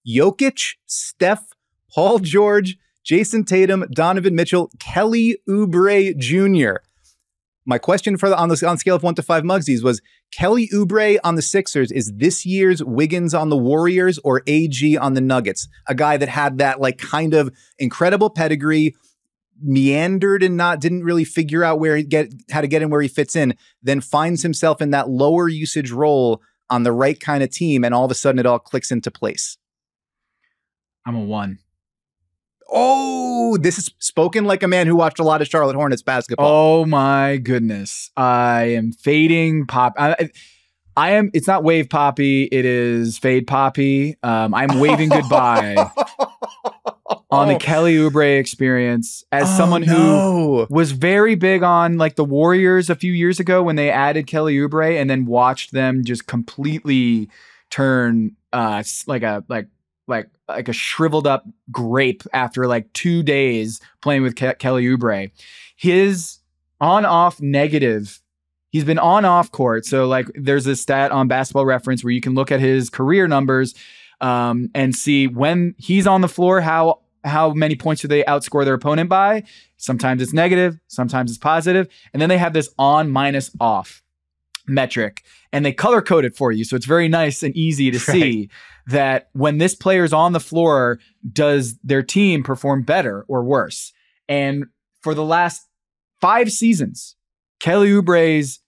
Jokic, Steph, Paul George, Jason Tatum, Donovan Mitchell, Kelly Oubre Jr. My question on scale of 1 to 5 Muggsies was, Kelly Oubre on the Sixers is this year's Wiggins on the Warriors or AG on the Nuggets? A guy that had that like kind of incredible pedigree, meandered and didn't really figure out how to get in where he fits in, then finds himself in that lower usage role on the right kind of team, and all of a sudden it all clicks into place. I'm a 1. Oh, this is spoken like a man who watched a lot of Charlotte Hornets basketball. Oh my goodness. I am fading pop. I am, it's not wave poppy. It is fade poppy. I'm waving goodbye. on the Kelly Oubre experience as someone who was very big on like the Warriors a few years ago when they added Kelly Oubre and then watched them just completely turn like a shriveled up grape after like 2 days playing with Kelly Oubre. His on-off negative, he's been on-off court. So like there's a stat on Basketball Reference where you can look at his career numbers and see when he's on the floor, how many points do they outscore their opponent by. Sometimes it's negative, sometimes it's positive. And then they have this on minus off metric and they color code it for you. So it's very nice and easy to see that when this player's on the floor, does their team perform better or worse? And for the last 5 seasons, Kelly Oubre's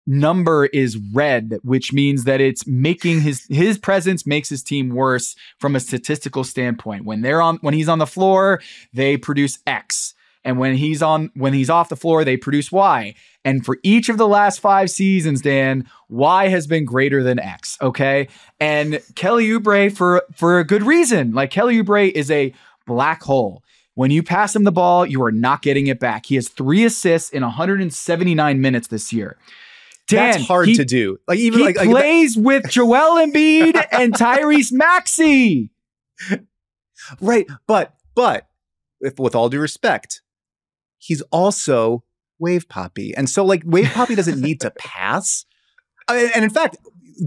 number is red, which means that it's making his presence makes his team worse from a statistical standpoint. When he's on the floor, they produce X. And when he's off the floor, they produce Y. And for each of the last 5 seasons, Dan, Y has been greater than X. Okay. And Kelly Oubre for a good reason. Like Kelly Oubre is a black hole. When you pass him the ball, you are not getting it back. He has 3 assists in 179 minutes this year. Dan, that's hard to do. Like even he like plays with Joel Embiid and Tyrese Maxey. Right, but if with all due respect, he's also Wave Poppy, and so like Wave Poppy doesn't need to pass. And in fact,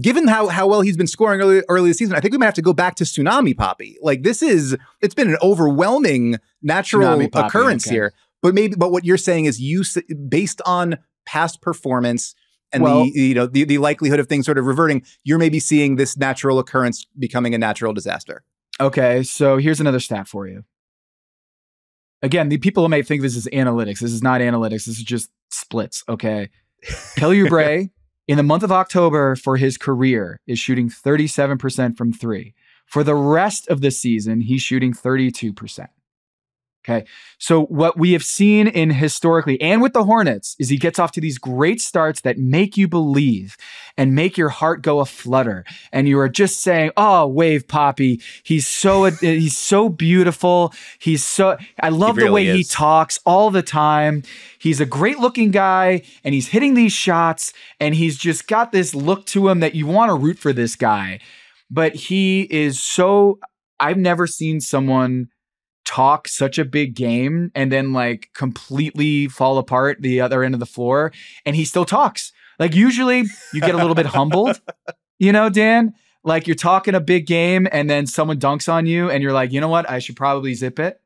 given how well he's been scoring early this season, I think we might have to go back to Tsunami Poppy. Like it's been an overwhelming natural occurrence here. But what you're saying is based on past performance. And the likelihood of things sort of reverting, you're maybe seeing this natural occurrence becoming a natural disaster. Okay, so here's another stat for you. Again, the people may think this is analytics. This is not analytics. This is just splits, okay? Kelly Oubre, in the month of October for his career, is shooting 37% from 3. For the rest of the season, he's shooting 32%. Okay. So what we have seen in historically and with the Hornets is he gets off to these great starts that make you believe and make your heart go aflutter. And you are just saying, oh, Wave Poppy. He's so beautiful. I love the way he talks all the time. He's a great looking guy and he's hitting these shots and he's just got this look to him that you want to root for this guy. But I've never seen someone talk such a big game and then like completely fall apart the other end of the floor, and he still talks. Like usually you get a little bit humbled, Dan, like you're talking a big game and then someone dunks on you and you're like, you know what, I should probably zip it.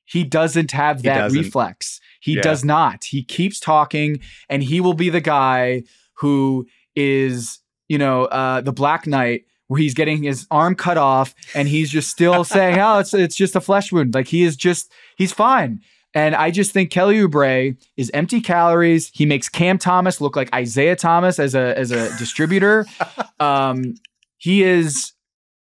He doesn't have that reflex. He does not. He keeps talking and he will be the guy who is, the Black Knight where he's getting his arm cut off and he's just still saying, oh, it's just a flesh wound. Like he's fine. And I just think Kelly Oubre is empty calories. He makes Cam Thomas look like Isaiah Thomas as a distributor. He is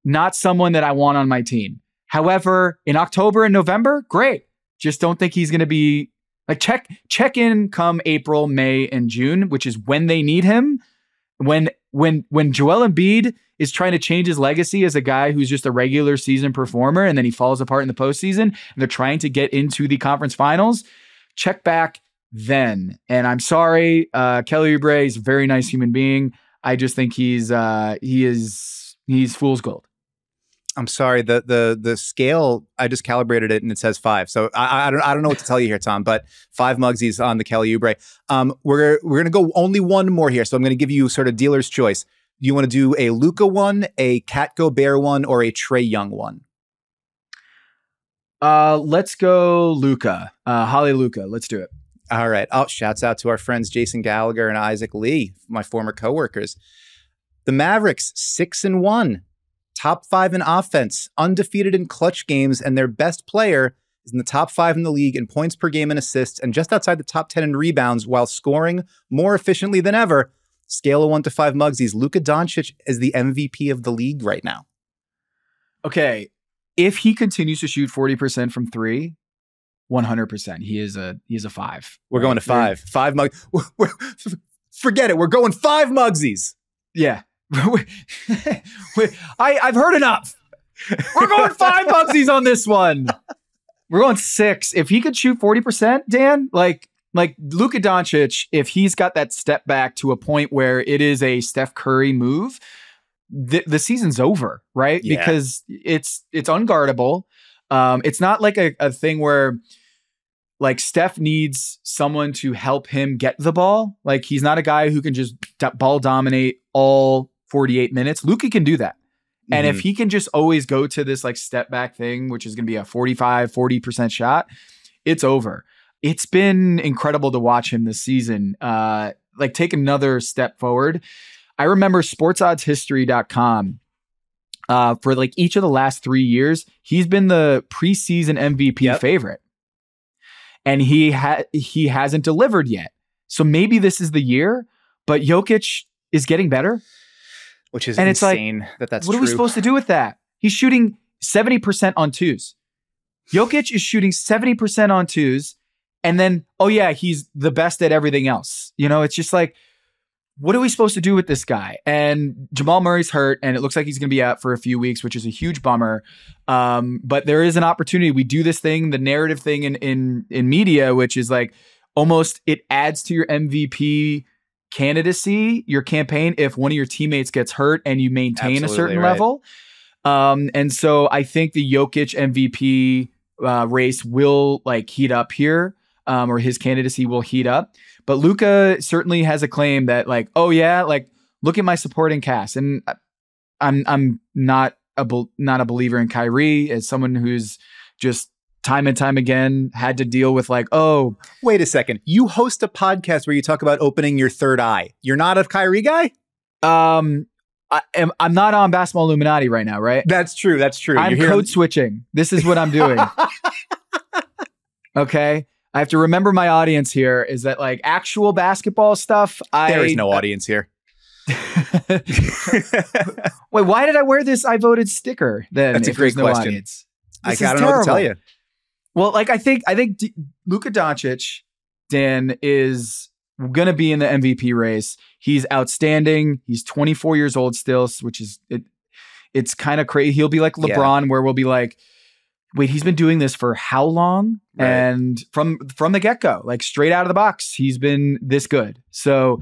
not someone that I want on my team. However, in October and November, great. Just don't think he's going to be like check in come April, May, and June, which is when they need him. When Joel Embiid is trying to change his legacy as a guy who's just a regular season performer and then he falls apart in the postseason and they're trying to get into the conference finals, check back then. And I'm sorry, Kelly Oubre is a very nice human being. I just think he's fool's gold. I'm sorry, the scale, I just calibrated it and it says 5. So I don't know what to tell you here, Tom, but 5 Muggsies on the Kelly Oubre. We're going to go only one more here. So I'm going to give you sort of dealer's choice. Do you want to do a Luka one, a Cat Gobert one, or a Trae Young one? Let's go Luka. Holly Luka. Let's do it. All right. Oh, shouts out to our friends Jason Gallagher and Isaac Lee, my former coworkers. The Mavericks, 6-1. Top 5 in offense, undefeated in clutch games, and their best player is in the top 5 in the league in points per game and assists, and just outside the top 10 in rebounds while scoring more efficiently than ever. Scale of 1 to 5 Muggsies. Luka Doncic is the MVP of the league right now. Okay. If he continues to shoot 40% from 3, 100%. He is a 5. We're going to 5. 5 Muggs. Forget it. We're going 5 Muggsies. Yeah. I've heard enough. We're going 5 Muggsies on this one. We're going 6. If he could shoot 40%, Dan, like Luka Doncic, if he's got that step back to a point where it is a Steph Curry move, the season's over, right? Yeah. Because it's unguardable. It's not like a thing where like Steph needs someone to help him get the ball. Like he's not a guy who can just ball dominate all 48 minutes. Luka can do that. And if he can just always go to this like step back thing, which is going to be a 40% shot, it's over. It's been incredible to watch him this season. Like take another step forward. I remember sportsoddeshistory.com for like each of the last 3 years, he's been the preseason MVP favorite. And he hasn't delivered yet. So maybe this is the year, but Jokic is getting better. Which is insane that's what true. Are we supposed to do with that? He's shooting 70% on twos. Jokic is shooting 70% on twos. And then, oh yeah, he's the best at everything else. You know, it's just like, what are we supposed to do with this guy? And Jamal Murray's hurt, and it looks like he's going to be out for a few weeks, which is a huge bummer. But there is an opportunity. We do this thing, the narrative thing in media, which is like almost it adds to your MVP candidacy, your campaign, if one of your teammates gets hurt and you maintain a certain level. And so I think the Jokic MVP race will like heat up here, or his candidacy will heat up. But Luka certainly has a claim that like, oh yeah, like look at my supporting cast. And I'm not a believer in Kyrie as someone who's just time and time again had to deal with like, oh, wait a second. You host a podcast where you talk about opening your third eye. You're not a Kyrie guy? I'm not on Basketball Illuminati right now, right? That's true. That's true. I'm code switching. This is what I'm doing. Okay. I have to remember my audience here is that like actual basketball stuff. There is no audience here. Wait, why did I wear this I voted sticker then? That's a great question. Audience? I don't know what to tell you. Well, like I think Luka Doncic, Dan, is going to be in the MVP race. He's outstanding. He's 24 years old still, which is it's kind of crazy. He'll be like LeBron, where we'll be like, wait, he's been doing this for how long? Right. And from the get-go, like straight out of the box, he's been this good. So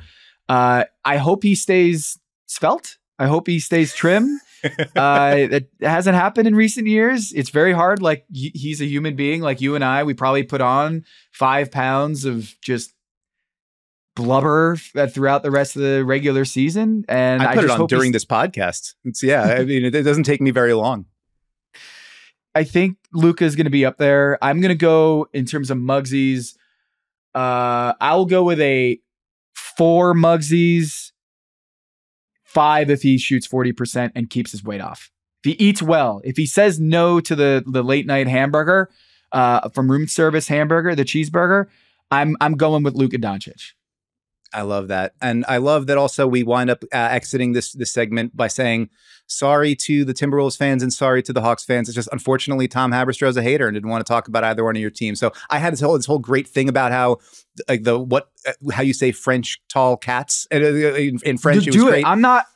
I hope he stays svelte. I hope he stays trim. It hasn't happened in recent years. It's very hard. Like he's a human being like you and I. We probably put on 5 pounds of just blubber throughout the rest of the regular season. And I put it on during this podcast. I mean, it doesn't take me very long. I think Luka is going to be up there. I'm going to go in terms of Muggsies. I'll go with a 4 Muggsies, 5 if he shoots 40% and keeps his weight off. If he eats well, if he says no to the late night hamburger from room service hamburger, the cheeseburger, I'm going with Luka Doncic. I love that. And I love that also we wind up exiting this segment by saying sorry to the Timberwolves fans and sorry to the Hawks fans. It's just unfortunately Tom Haberstroh is a hater and didn't want to talk about either one of your teams. So I had this whole great thing about how like how you say French tall cats in French. It was great. I'm not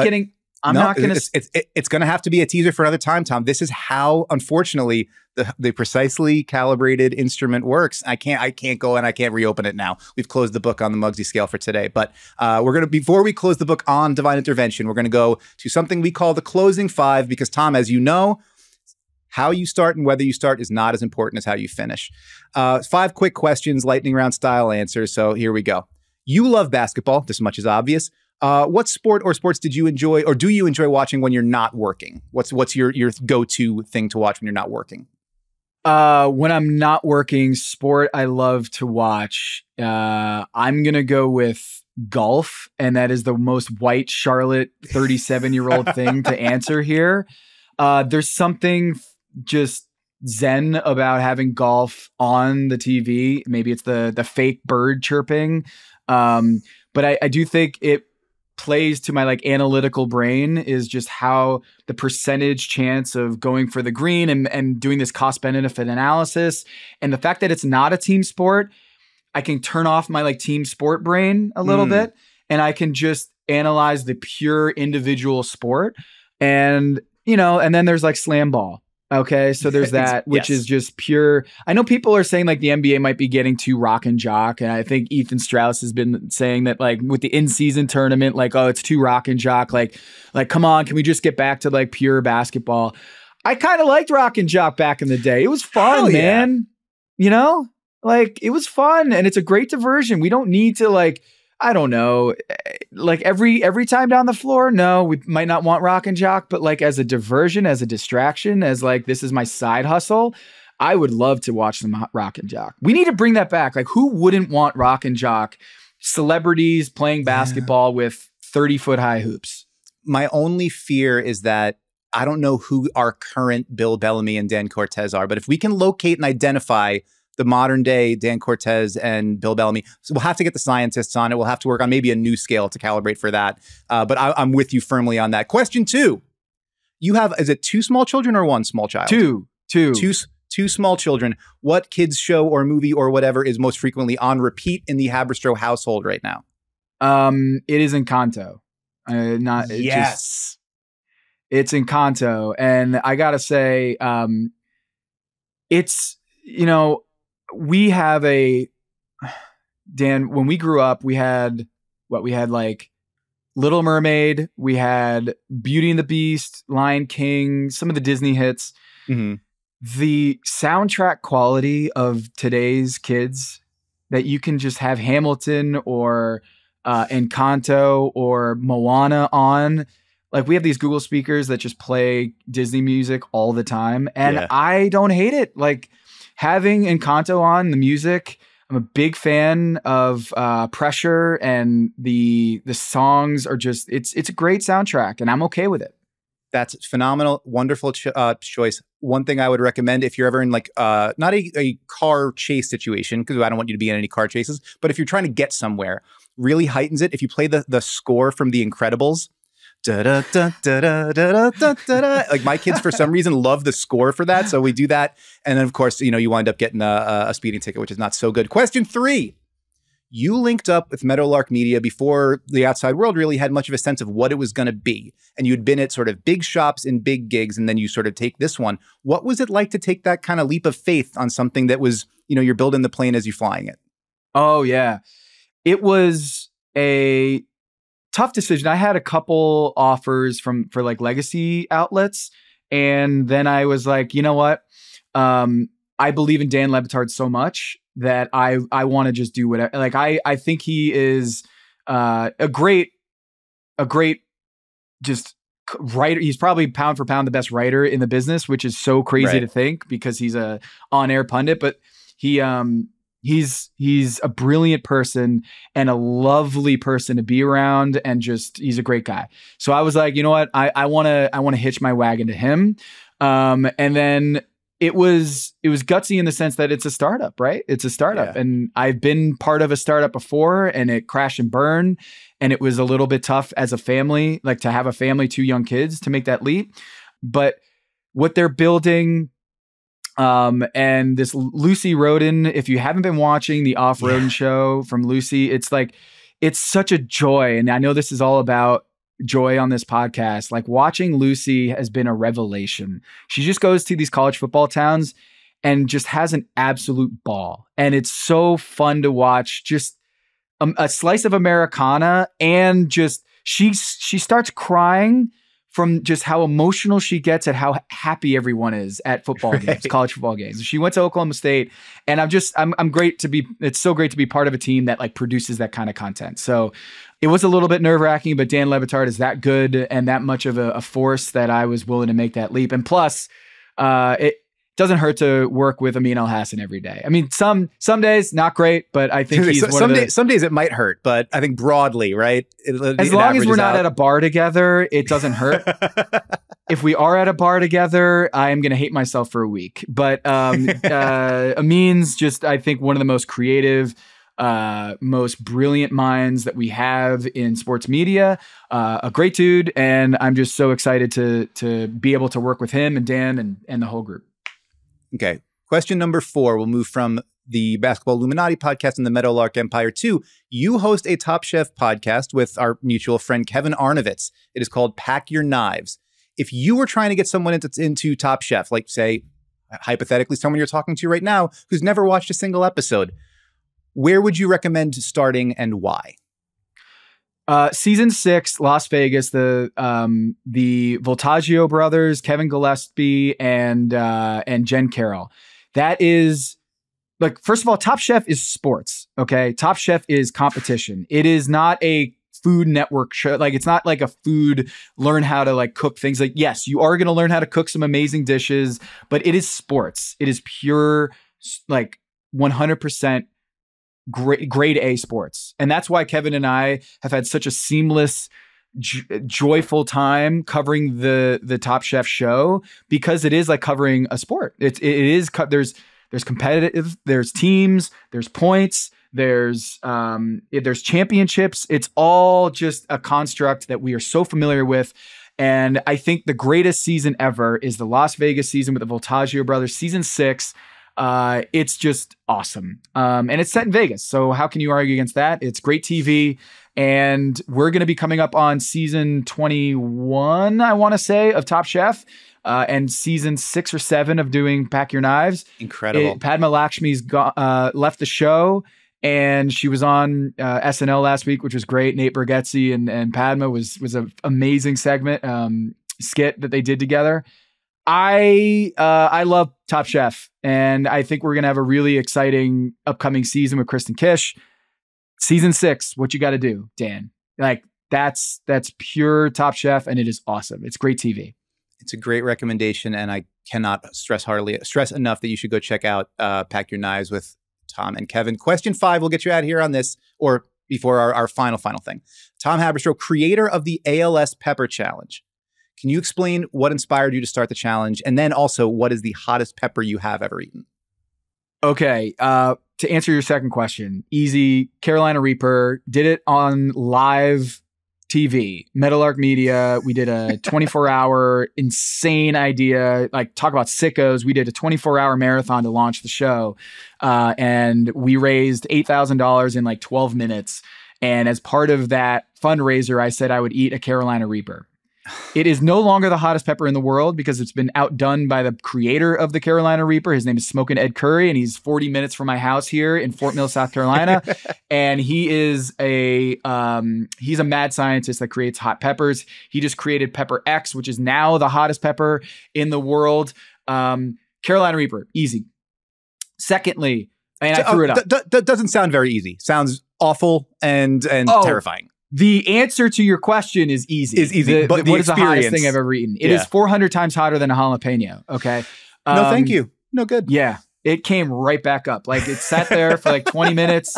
getting. It's going to have to be a teaser for another time, Tom. This is how, unfortunately, the precisely calibrated instrument works. I can't go and I can't reopen it now. We've closed the book on the MUGGSY scale for today. But before we close the book on Devine Intervention, we're going to go to something we call the closing 5, because Tom, as you know, how you start and whether you start is not as important as how you finish. 5 quick questions, lightning round style answers. So here we go. You love basketball. This much is obvious. What sport or sports did you enjoy, or do you enjoy watching when you're not working? What's your go-to thing to watch when you're not working? When I'm not working, sport I love to watch. I'm gonna go with golf, and that is the most white Charlotte 37-year-old thing to answer here. There's something just zen about having golf on the TV. Maybe it's the fake bird chirping, but I do think it plays to my like analytical brain is just how the percentage chance of going for the green and doing this cost benefit analysis, and the fact that it's not a team sport, I can turn off my like team sport brain a little bit, and I can just analyze the pure individual sport. And and then there's like slam ball. Okay, so there's that, which is just pure. I know people are saying like the NBA might be getting too rock and jock, and I think Ethan Strauss has been saying that like with the in-season tournament, like, oh, it's too rock and jock. Like come on, can we just get back to like pure basketball? I kind of liked rock and jock back in the day. It was fun, man. Like it was fun, and it's a great diversion. We don't need to like, I don't know, like every time down the floor. No, we might not want rock and jock, but like as a diversion, as a distraction, as like, this is my side hustle, I would love to watch some rock and jock. We need to bring that back. Like, who wouldn't want rock and jock? Celebrities playing basketball with 30-foot high hoops. My only fear is that I don't know who our current Bill Bellamy and Dan Cortez are, but if we can locate and identify the modern day Dan Cortez and Bill Bellamy, so we'll have to get the scientists on it. We'll have to work on maybe a new scale to calibrate for that. But I'm with you firmly on that. Question 2. You have, is it 2 small children or 1 small child? Two small children. What kids show or movie or whatever is most frequently on repeat in the Haberstroh household right now? It is Encanto. It's Encanto. And I gotta say, it's, we have Dan, when we grew up, we had like Little Mermaid, we had Beauty and the Beast, Lion King, some of the Disney hits. Mm-hmm. The soundtrack quality of today's kids, that you can just have Hamilton or Encanto or Moana on. Like, we have these Google speakers that just play Disney music all the time. And I don't hate it. Like, having Encanto on, the music, I'm a big fan of Pressure, and the songs are just, it's a great soundtrack, and I'm okay with it. That's phenomenal. Wonderful choice. One thing I would recommend, if you're ever in like, not a car chase situation, because I don't want you to be in any car chases, but if you're trying to get somewhere, really heightens it. If you play the score from The Incredibles, da, da, da, da, da, da, da, da, da. Like, my kids for some reason love the score for that, so we do that. And then of course, you wind up getting a speeding ticket, which is not so good. Question 3. You linked up with Meadowlark Media before the outside world really had much of a sense of what it was going to be. And you'd been at sort of big shops and big gigs, and then you sort of take this one. What was it like to take that kind of leap of faith on something that was, you're building the plane as you're flying it? Oh, yeah. It was a tough decision. I had a couple offers for like legacy outlets. And then I was like, you know what? I believe in Dan Le Batard so much that I want to just do whatever. Like, I think he is a great just writer. He's probably pound for pound the best writer in the business, which is so crazy to think, because he's a on-air pundit, but he's a brilliant person and a lovely person to be around, and just, he's a great guy. So I was like, you know what? I want to hitch my wagon to him. And then it was gutsy in the sense that it's a startup, right? It's a startup. Yeah. And I've been part of a startup before, and it crashed and burned. And it was a little bit tough as a family, like to have a family, 2 young kids, to make that leap. But what they're building, and this Lucy Roden, if you haven't been watching the Off-Roden show from Lucy, it's like, it's such a joy. And I know this is all about joy on this podcast. Like, watching Lucy has been a revelation. She just goes to these college football towns and just has an absolute ball. And it's so fun to watch, just a slice of Americana. And just, she starts crying from just how emotional she gets at how happy everyone is at football games, college football games. She went to Oklahoma State, and I'm great to be, it's so great to be part of a team that like produces that kind of content. So it was a little bit nerve-wracking, but Dan Le Batard is that good and that much of a force that I was willing to make that leap. And plus, it doesn't hurt to work with Amin Elhassan every day. I mean, some days not great, but I think he's some days it might hurt, but I think broadly, right? As long as we're not at a bar together, it doesn't hurt. If we are at a bar together, I am going to hate myself for a week. But Amin's just, I think, one of the most creative, most brilliant minds that we have in sports media. A great dude, and I'm just so excited to be able to work with him and Dan and the whole group. Okay. Question number 4. We'll move from the Basketball Illuminati podcast and the Meadowlark Empire to, you host a Top Chef podcast with our mutual friend Kevin Arnovitz. It is called Pack Your Knives. if you were trying to get someone into Top Chef, like say, hypothetically, someone you're talking to right now who's never watched a single episode, where would you recommend starting and why? Season 6, Las Vegas, the Voltaggio brothers, Kevin Gillespie and Jen Carroll. That is, like, first of all, Top Chef is sports. Okay. Top Chef is competition. It is not a Food Network show. Like, it's not like a food, learn how to like cook things. Like, yes, you are going to learn how to cook some amazing dishes, but it is sports. It is pure, like 100% grade A sports. And that's why Kevin and I have had such a seamless, joyful time covering the Top Chef show, because it is like covering a sport. It is, there's competitive, there's teams, there's points, there's championships. It's all just a construct that we are so familiar with. And I think the greatest season ever is the Las Vegas season with the Voltaggio brothers, season 6. It's just awesome. And it's set in Vegas. So how can you argue against that? It's great TV. And we're going to be coming up on season 21, I want to say, of Top Chef. And season 6 or 7 of doing Pack Your Knives. Incredible. Padma Lakshmi's left the show, and she was on SNL last week, which was great. Nate Bargatze and Padma was an amazing segment, skit that they did together. I love Top Chef, and I think we're going to have a really exciting upcoming season with Kristen Kish. Season 6, what you got to do, Dan? Like, that's pure Top Chef, and it is awesome. It's great TV. It's a great recommendation, and I cannot stress enough that you should go check out Pack Your Knives with Tom and Kevin. Question 5, we'll get you out of here on this, or before our final thing. Tom Haberstroh, creator of the ALS Pepper Challenge. Can you explain what inspired you to start the challenge? And then also, what is the hottest pepper you have ever eaten? Okay. To answer your second question, easy. Carolina Reaper. Did it on live TV. Meadowlark Media. We did a 24-hour insane idea. Like, talk about sickos. We did a 24-hour marathon to launch the show. And we raised $8,000 in like 12 minutes. And as part of that fundraiser, I said I would eat a Carolina Reaper. It is no longer the hottest pepper in the world because it's been outdone by the creator of the Carolina Reaper. His name is Smokin' Ed Curry, and he's 40 minutes from my house here in Fort Mill, South Carolina. And he is he's a mad scientist that creates hot peppers. He just created Pepper X, which is now the hottest pepper in the world. Carolina Reaper, easy. Secondly, and I threw it up. That doesn't sound very easy. Sounds awful and terrifying. The answer to your question is easy. But what is the hottest thing I've ever eaten? It is 400 times hotter than a jalapeno. Okay. No, thank you. No good. Yeah. It came right back up. Like, it sat there for like 20 minutes.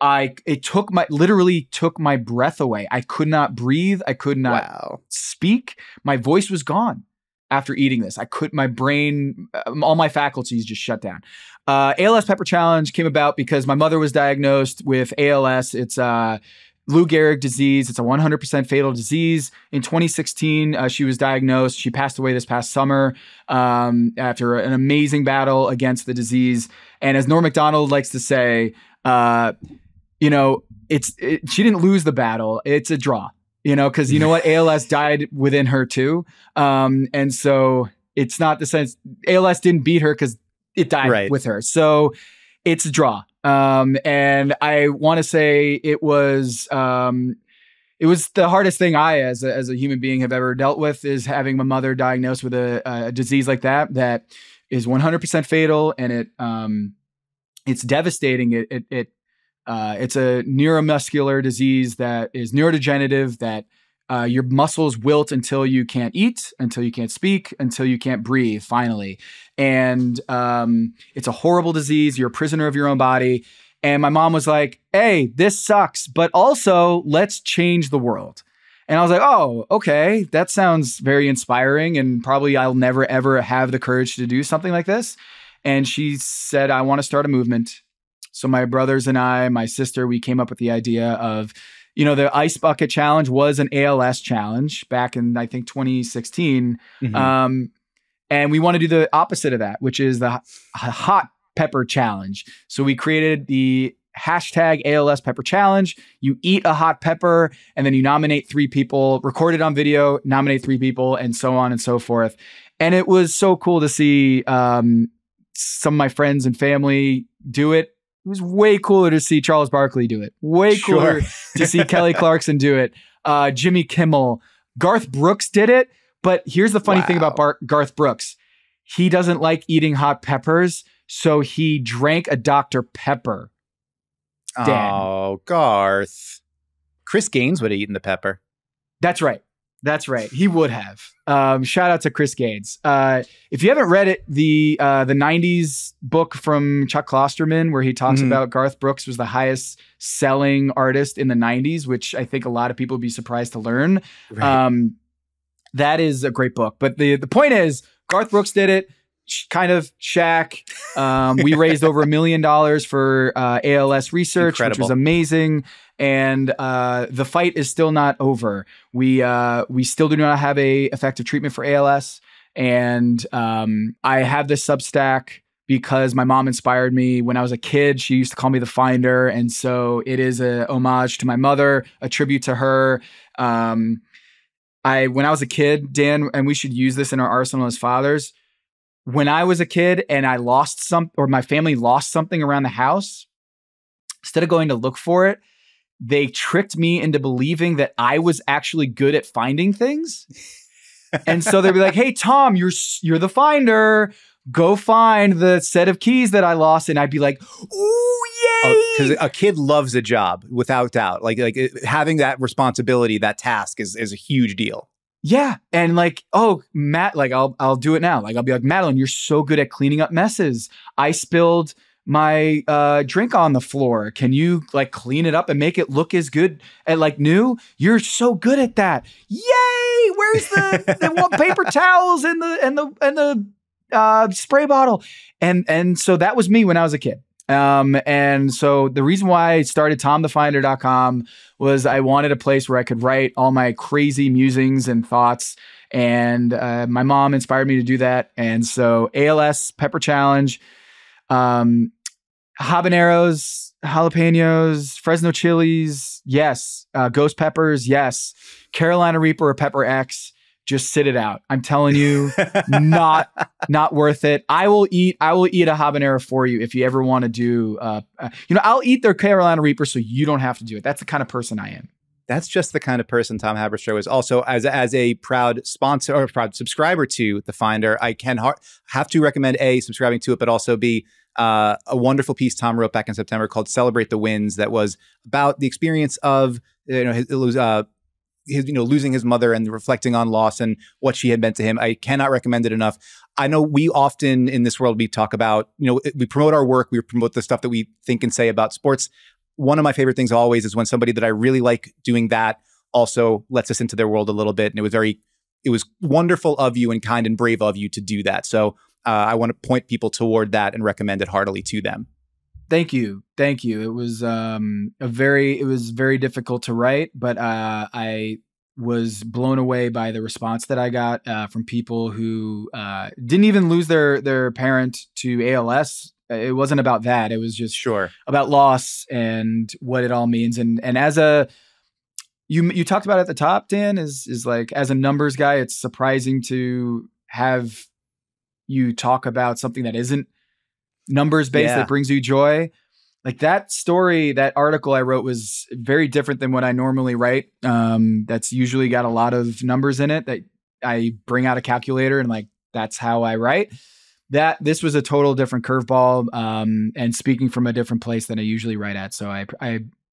It literally took my breath away. I could not breathe. I could not speak. My voice was gone after eating this. My brain, all my faculties just shut down. ALS Pepper Challenge came about because my mother was diagnosed with ALS. It's Lou Gehrig disease. It's a 100% fatal disease. In 2016, she was diagnosed. She passed away this past summer after an amazing battle against the disease. And as Norm Macdonald likes to say, she didn't lose the battle. It's a draw, because you know what? ALS died within her too. And so it's not the sense ALS didn't beat her because it died with her. So it's a draw. And I want to say it was the hardest thing I, as a human being, have ever dealt with, is having my mother diagnosed with a disease like that is 100% fatal. And it's devastating. It's a neuromuscular disease that is neurodegenerative, that your muscles wilt until you can't eat, until you can't speak, until you can't breathe, finally. And it's a horrible disease. You're a prisoner of your own body. And my mom was like, hey, this sucks, but also let's change the world. And I was like, oh, okay, that sounds very inspiring. And probably I'll never, ever have the courage to do something like this. And she said, I want to start a movement. So my brothers and I, my sister, we came up with the idea of, the Ice Bucket Challenge was an ALS challenge back in, I think, 2016. Mm-hmm. And we want to do the opposite of that, which is the Hot Pepper Challenge. So we created the hashtag ALS Pepper Challenge. You eat a hot pepper and then you nominate 3 people, record it on video, nominate 3 people, and so on and so forth. And it was so cool to see some of my friends and family do it. It was way cooler to see Charles Barkley do it. Way cooler to see Kelly Clarkson do it. Jimmy Kimmel. Garth Brooks did it. But here's the funny thing about Garth Brooks. He doesn't like eating hot peppers, so he drank a Dr. Pepper. Dan. Oh, Garth. Chris Gaines would have eaten the pepper. That's right. That's right. He would have. Shout out to Chris Gaines. If you haven't read it, the 90s book from Chuck Klosterman, where he talks about Garth Brooks was the highest selling artist in the 90s, which I think a lot of people would be surprised to learn. Right. That is a great book. But the point is, Garth Brooks did it. Kind of Shaq. We raised over $1 million for ALS research, Incredible. Which was amazing. And the fight is still not over. We still do not have a effective treatment for ALS. And I have this Substack because my mom inspired me when I was a kid. She used to call me the Finder. And so it is a homage to my mother, a tribute to her. When I was a kid, Dan, and we should use this in our arsenal as fathers. When I was a kid and I lost or my family lost something around the house, instead of going to look for it, they tricked me into believing that I was actually good at finding things. And so they'd be like, "Hey, Tom, you're the finder. Go find the set of keys that I lost." And I'd be like, "Ooh, yay!" Because a kid loves a job, without doubt. Like having that responsibility, that task is a huge deal. Yeah. And like, oh, Matt, like I'll do it now. Like I'll be like, "Madeline, you're so good at cleaning up messes. I spilled my drink on the floor. Can you like clean it up and make it look as good and like new? You're so good at that. Yay! Where's the paper towels and the spray bottle?" And so that was me when I was a kid. And so the reason why I started TomTheFinder.com was I wanted a place where I could write all my crazy musings and thoughts. And my mom inspired me to do that. And so ALS Pepper Challenge, habaneros, jalapenos, Fresno chilies, yes. Ghost peppers, yes. Carolina Reaper or Pepper X. Just sit it out. I'm telling you, not worth it. I will eat a habanero for you if you ever want to do. I'll eat their Carolina Reaper so you don't have to do it. That's the kind of person I am. That's just the kind of person Tom Haberstroh is. Also, as a proud sponsor or proud subscriber to The Finder, I have to recommend subscribing to it, but also B, a wonderful piece Tom wrote back in September called "Celebrate the Wins" that was about the experience of losing his mother and reflecting on loss and what she had meant to him. I cannot recommend it enough. I know we often in this world, we talk about, we promote our work, we promote the stuff that we think and say about sports. One of my favorite things always is when somebody that I really like doing that also lets us into their world a little bit. And it was wonderful of you and kind and brave of you to do that. So I want to point people toward that and recommend it heartily to them. Thank you. Thank you. It was very difficult to write, but I was blown away by the response that I got from people who didn't even lose their parent to ALS. It wasn't about that. It was just about loss and what it all means. And as you talked about at the top, Dan, is like, as a numbers guy, it's surprising to have you talk about something that isn't numbers based, that brings you joy. Like that story, that article I wrote was very different than what I normally write. That's usually got a lot of numbers in it that I bring out a calculator and like, that's how I write. This was a total different curveball, and speaking from a different place than I usually write at. So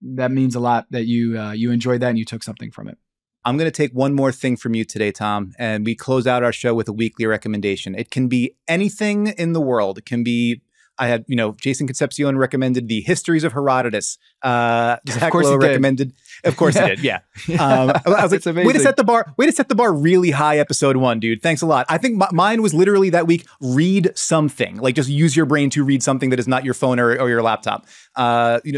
that means a lot that you enjoyed that and you took something from it. I'm going to take one more thing from you today, Tom, and we close out our show with a weekly recommendation. It can be anything in the world. It can be, I had, Jason Concepcion recommended the Histories of Herodotus. Zach Lowe recommended. Of course he did. Yeah. I was like, way to set the bar really high, episode 1, dude. Thanks a lot. I think mine was literally that week, read something. Like just use your brain to read something that is not your phone or your laptop.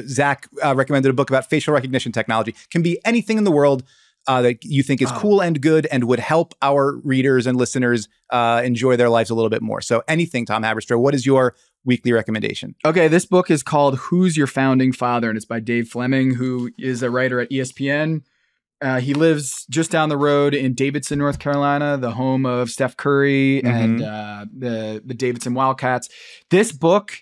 Zach recommended a book about facial recognition technology. Can be anything in the world that you think is cool and good and would help our readers and listeners enjoy their lives a little bit more. So anything, Tom Haberstroh, what is your weekly recommendation. Okay, this book is called Who's Your Founding Father? And it's by Dave Fleming, who is a writer at ESPN. He lives just down the road in Davidson, North Carolina, the home of Steph Curry and the Davidson Wildcats. This book,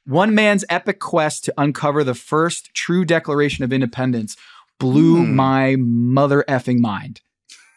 one man's epic quest to uncover the first true Declaration of Independence, blew my mother effing mind.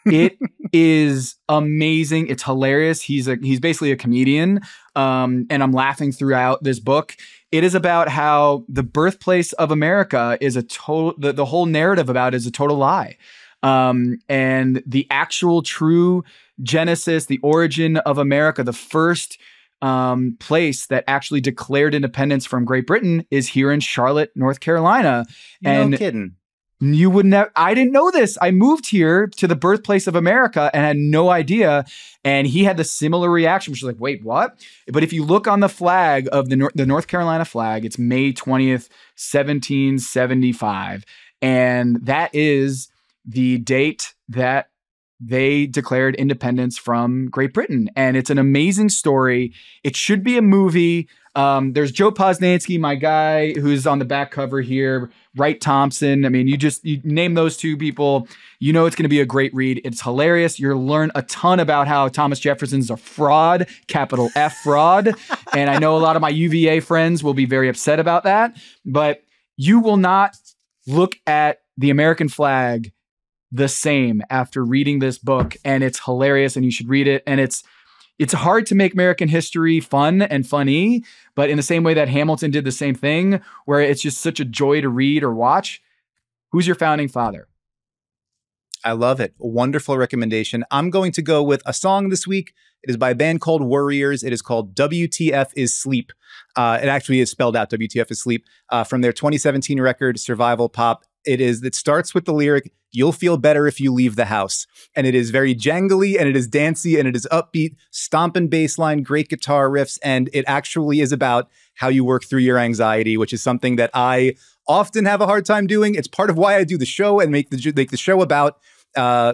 It is amazing. It's hilarious. He's basically a comedian, and I'm laughing throughout this book. It is about how the birthplace of America is a total. The whole narrative about it is a total lie, and the actual true genesis, the origin of America, the first place that actually declared independence from Great Britain is here in Charlotte, North Carolina. No kidding. You would never. I didn't know this. I moved here to the birthplace of America and had no idea. And he had the similar reaction, which was like, "Wait, what?" But if you look on the flag of the North Carolina flag, it's May 20th, 1775, and that is the date that they declared independence from Great Britain. And it's an amazing story. It should be a movie. There's Joe Posnanski, my guy, who's on the back cover here, Wright Thompson. I mean, you name those two people, you know it's going to be a great read. It's hilarious. You'll learn a ton about how Thomas Jefferson's a fraud, capital F fraud. And I know a lot of my UVA friends will be very upset about that. But you will not look at the American flag the same after reading this book, and it's hilarious, and you should read it. And it's hard to make American history fun and funny, but in the same way that Hamilton did the same thing, where it's just such a joy to read or watch. Who's Your Founding Father? I love it. A wonderful recommendation. I'm going to go with a song this week. It is by a band called Warriors. It is called WTF is Sleep. It actually is spelled out WTF is Sleep, from their 2017 record, Survival Pop. It starts with the lyric, "You'll feel better if you leave the house." And it is very jangly, and it is dancey, and it is upbeat, stomping bass line, great guitar riffs. And it actually is about how you work through your anxiety, which is something that I often have a hard time doing. It's part of why I do the show and make the show about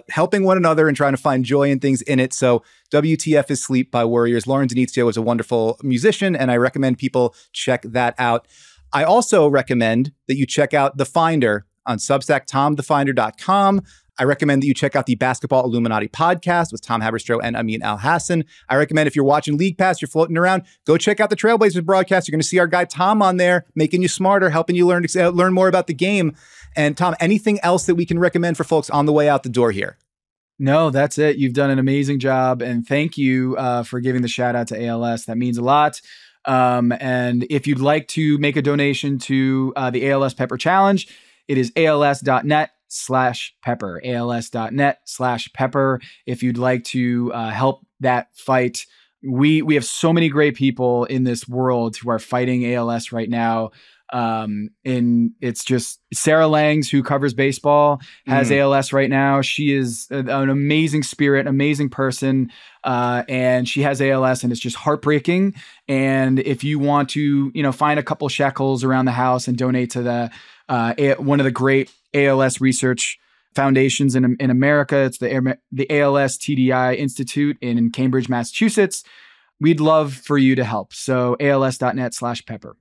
helping one another and trying to find joy in things in it. So WTF is Sleep by Warriors. Lauren Denizio is a wonderful musician, and I recommend people check that out. I also recommend that you check out The Finder on Substack, tomthefinder.com. I recommend that you check out the Basketball Illuminati podcast with Tom Haberstroh and Amin Al-Hassan. I recommend if you're watching League Pass, you're floating around, go check out the Trailblazers broadcast. You're going to see our guy Tom on there, making you smarter, helping you learn more about the game. And Tom, anything else that we can recommend for folks on the way out the door here? No, that's it. You've done an amazing job. And thank you for giving the shout out to ALS. That means a lot. And if you'd like to make a donation to the ALS Pepper Challenge, it is als.net/pepper, als.net/pepper. If you'd like to help that fight, we have so many great people in this world who are fighting ALS right now. And it's just Sarah Langs, who covers baseball, has ALS right now. She is an amazing spirit, amazing person. And she has ALS, and it's just heartbreaking. And if you want to, find a couple shekels around the house and donate to the one of the great ALS research foundations in America, it's the ALS TDI Institute in Cambridge, Massachusetts. We'd love for you to help. So als.net/pepper.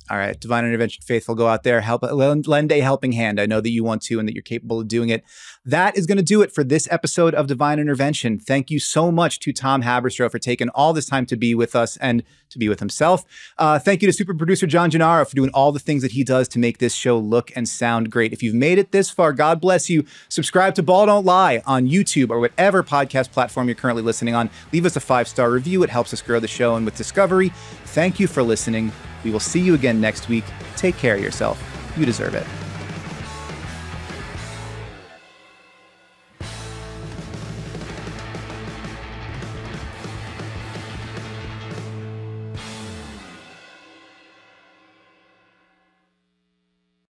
All right, Devine Intervention faithful, go out there, lend a helping hand. I know that you want to and that you're capable of doing it. That is going to do it for this episode of Devine Intervention. Thank you so much to Tom Haberstroh for taking all this time to be with us and to be with himself. Thank you to super producer John Gennaro for doing all the things that he does to make this show look and sound great. If you've made it this far, God bless you. Subscribe to Ball Don't Lie on YouTube or whatever podcast platform you're currently listening on. Leave us a 5-star review. It helps us grow the show. And with discovery, thank you for listening. We will see you again next week. Take care of yourself. You deserve it.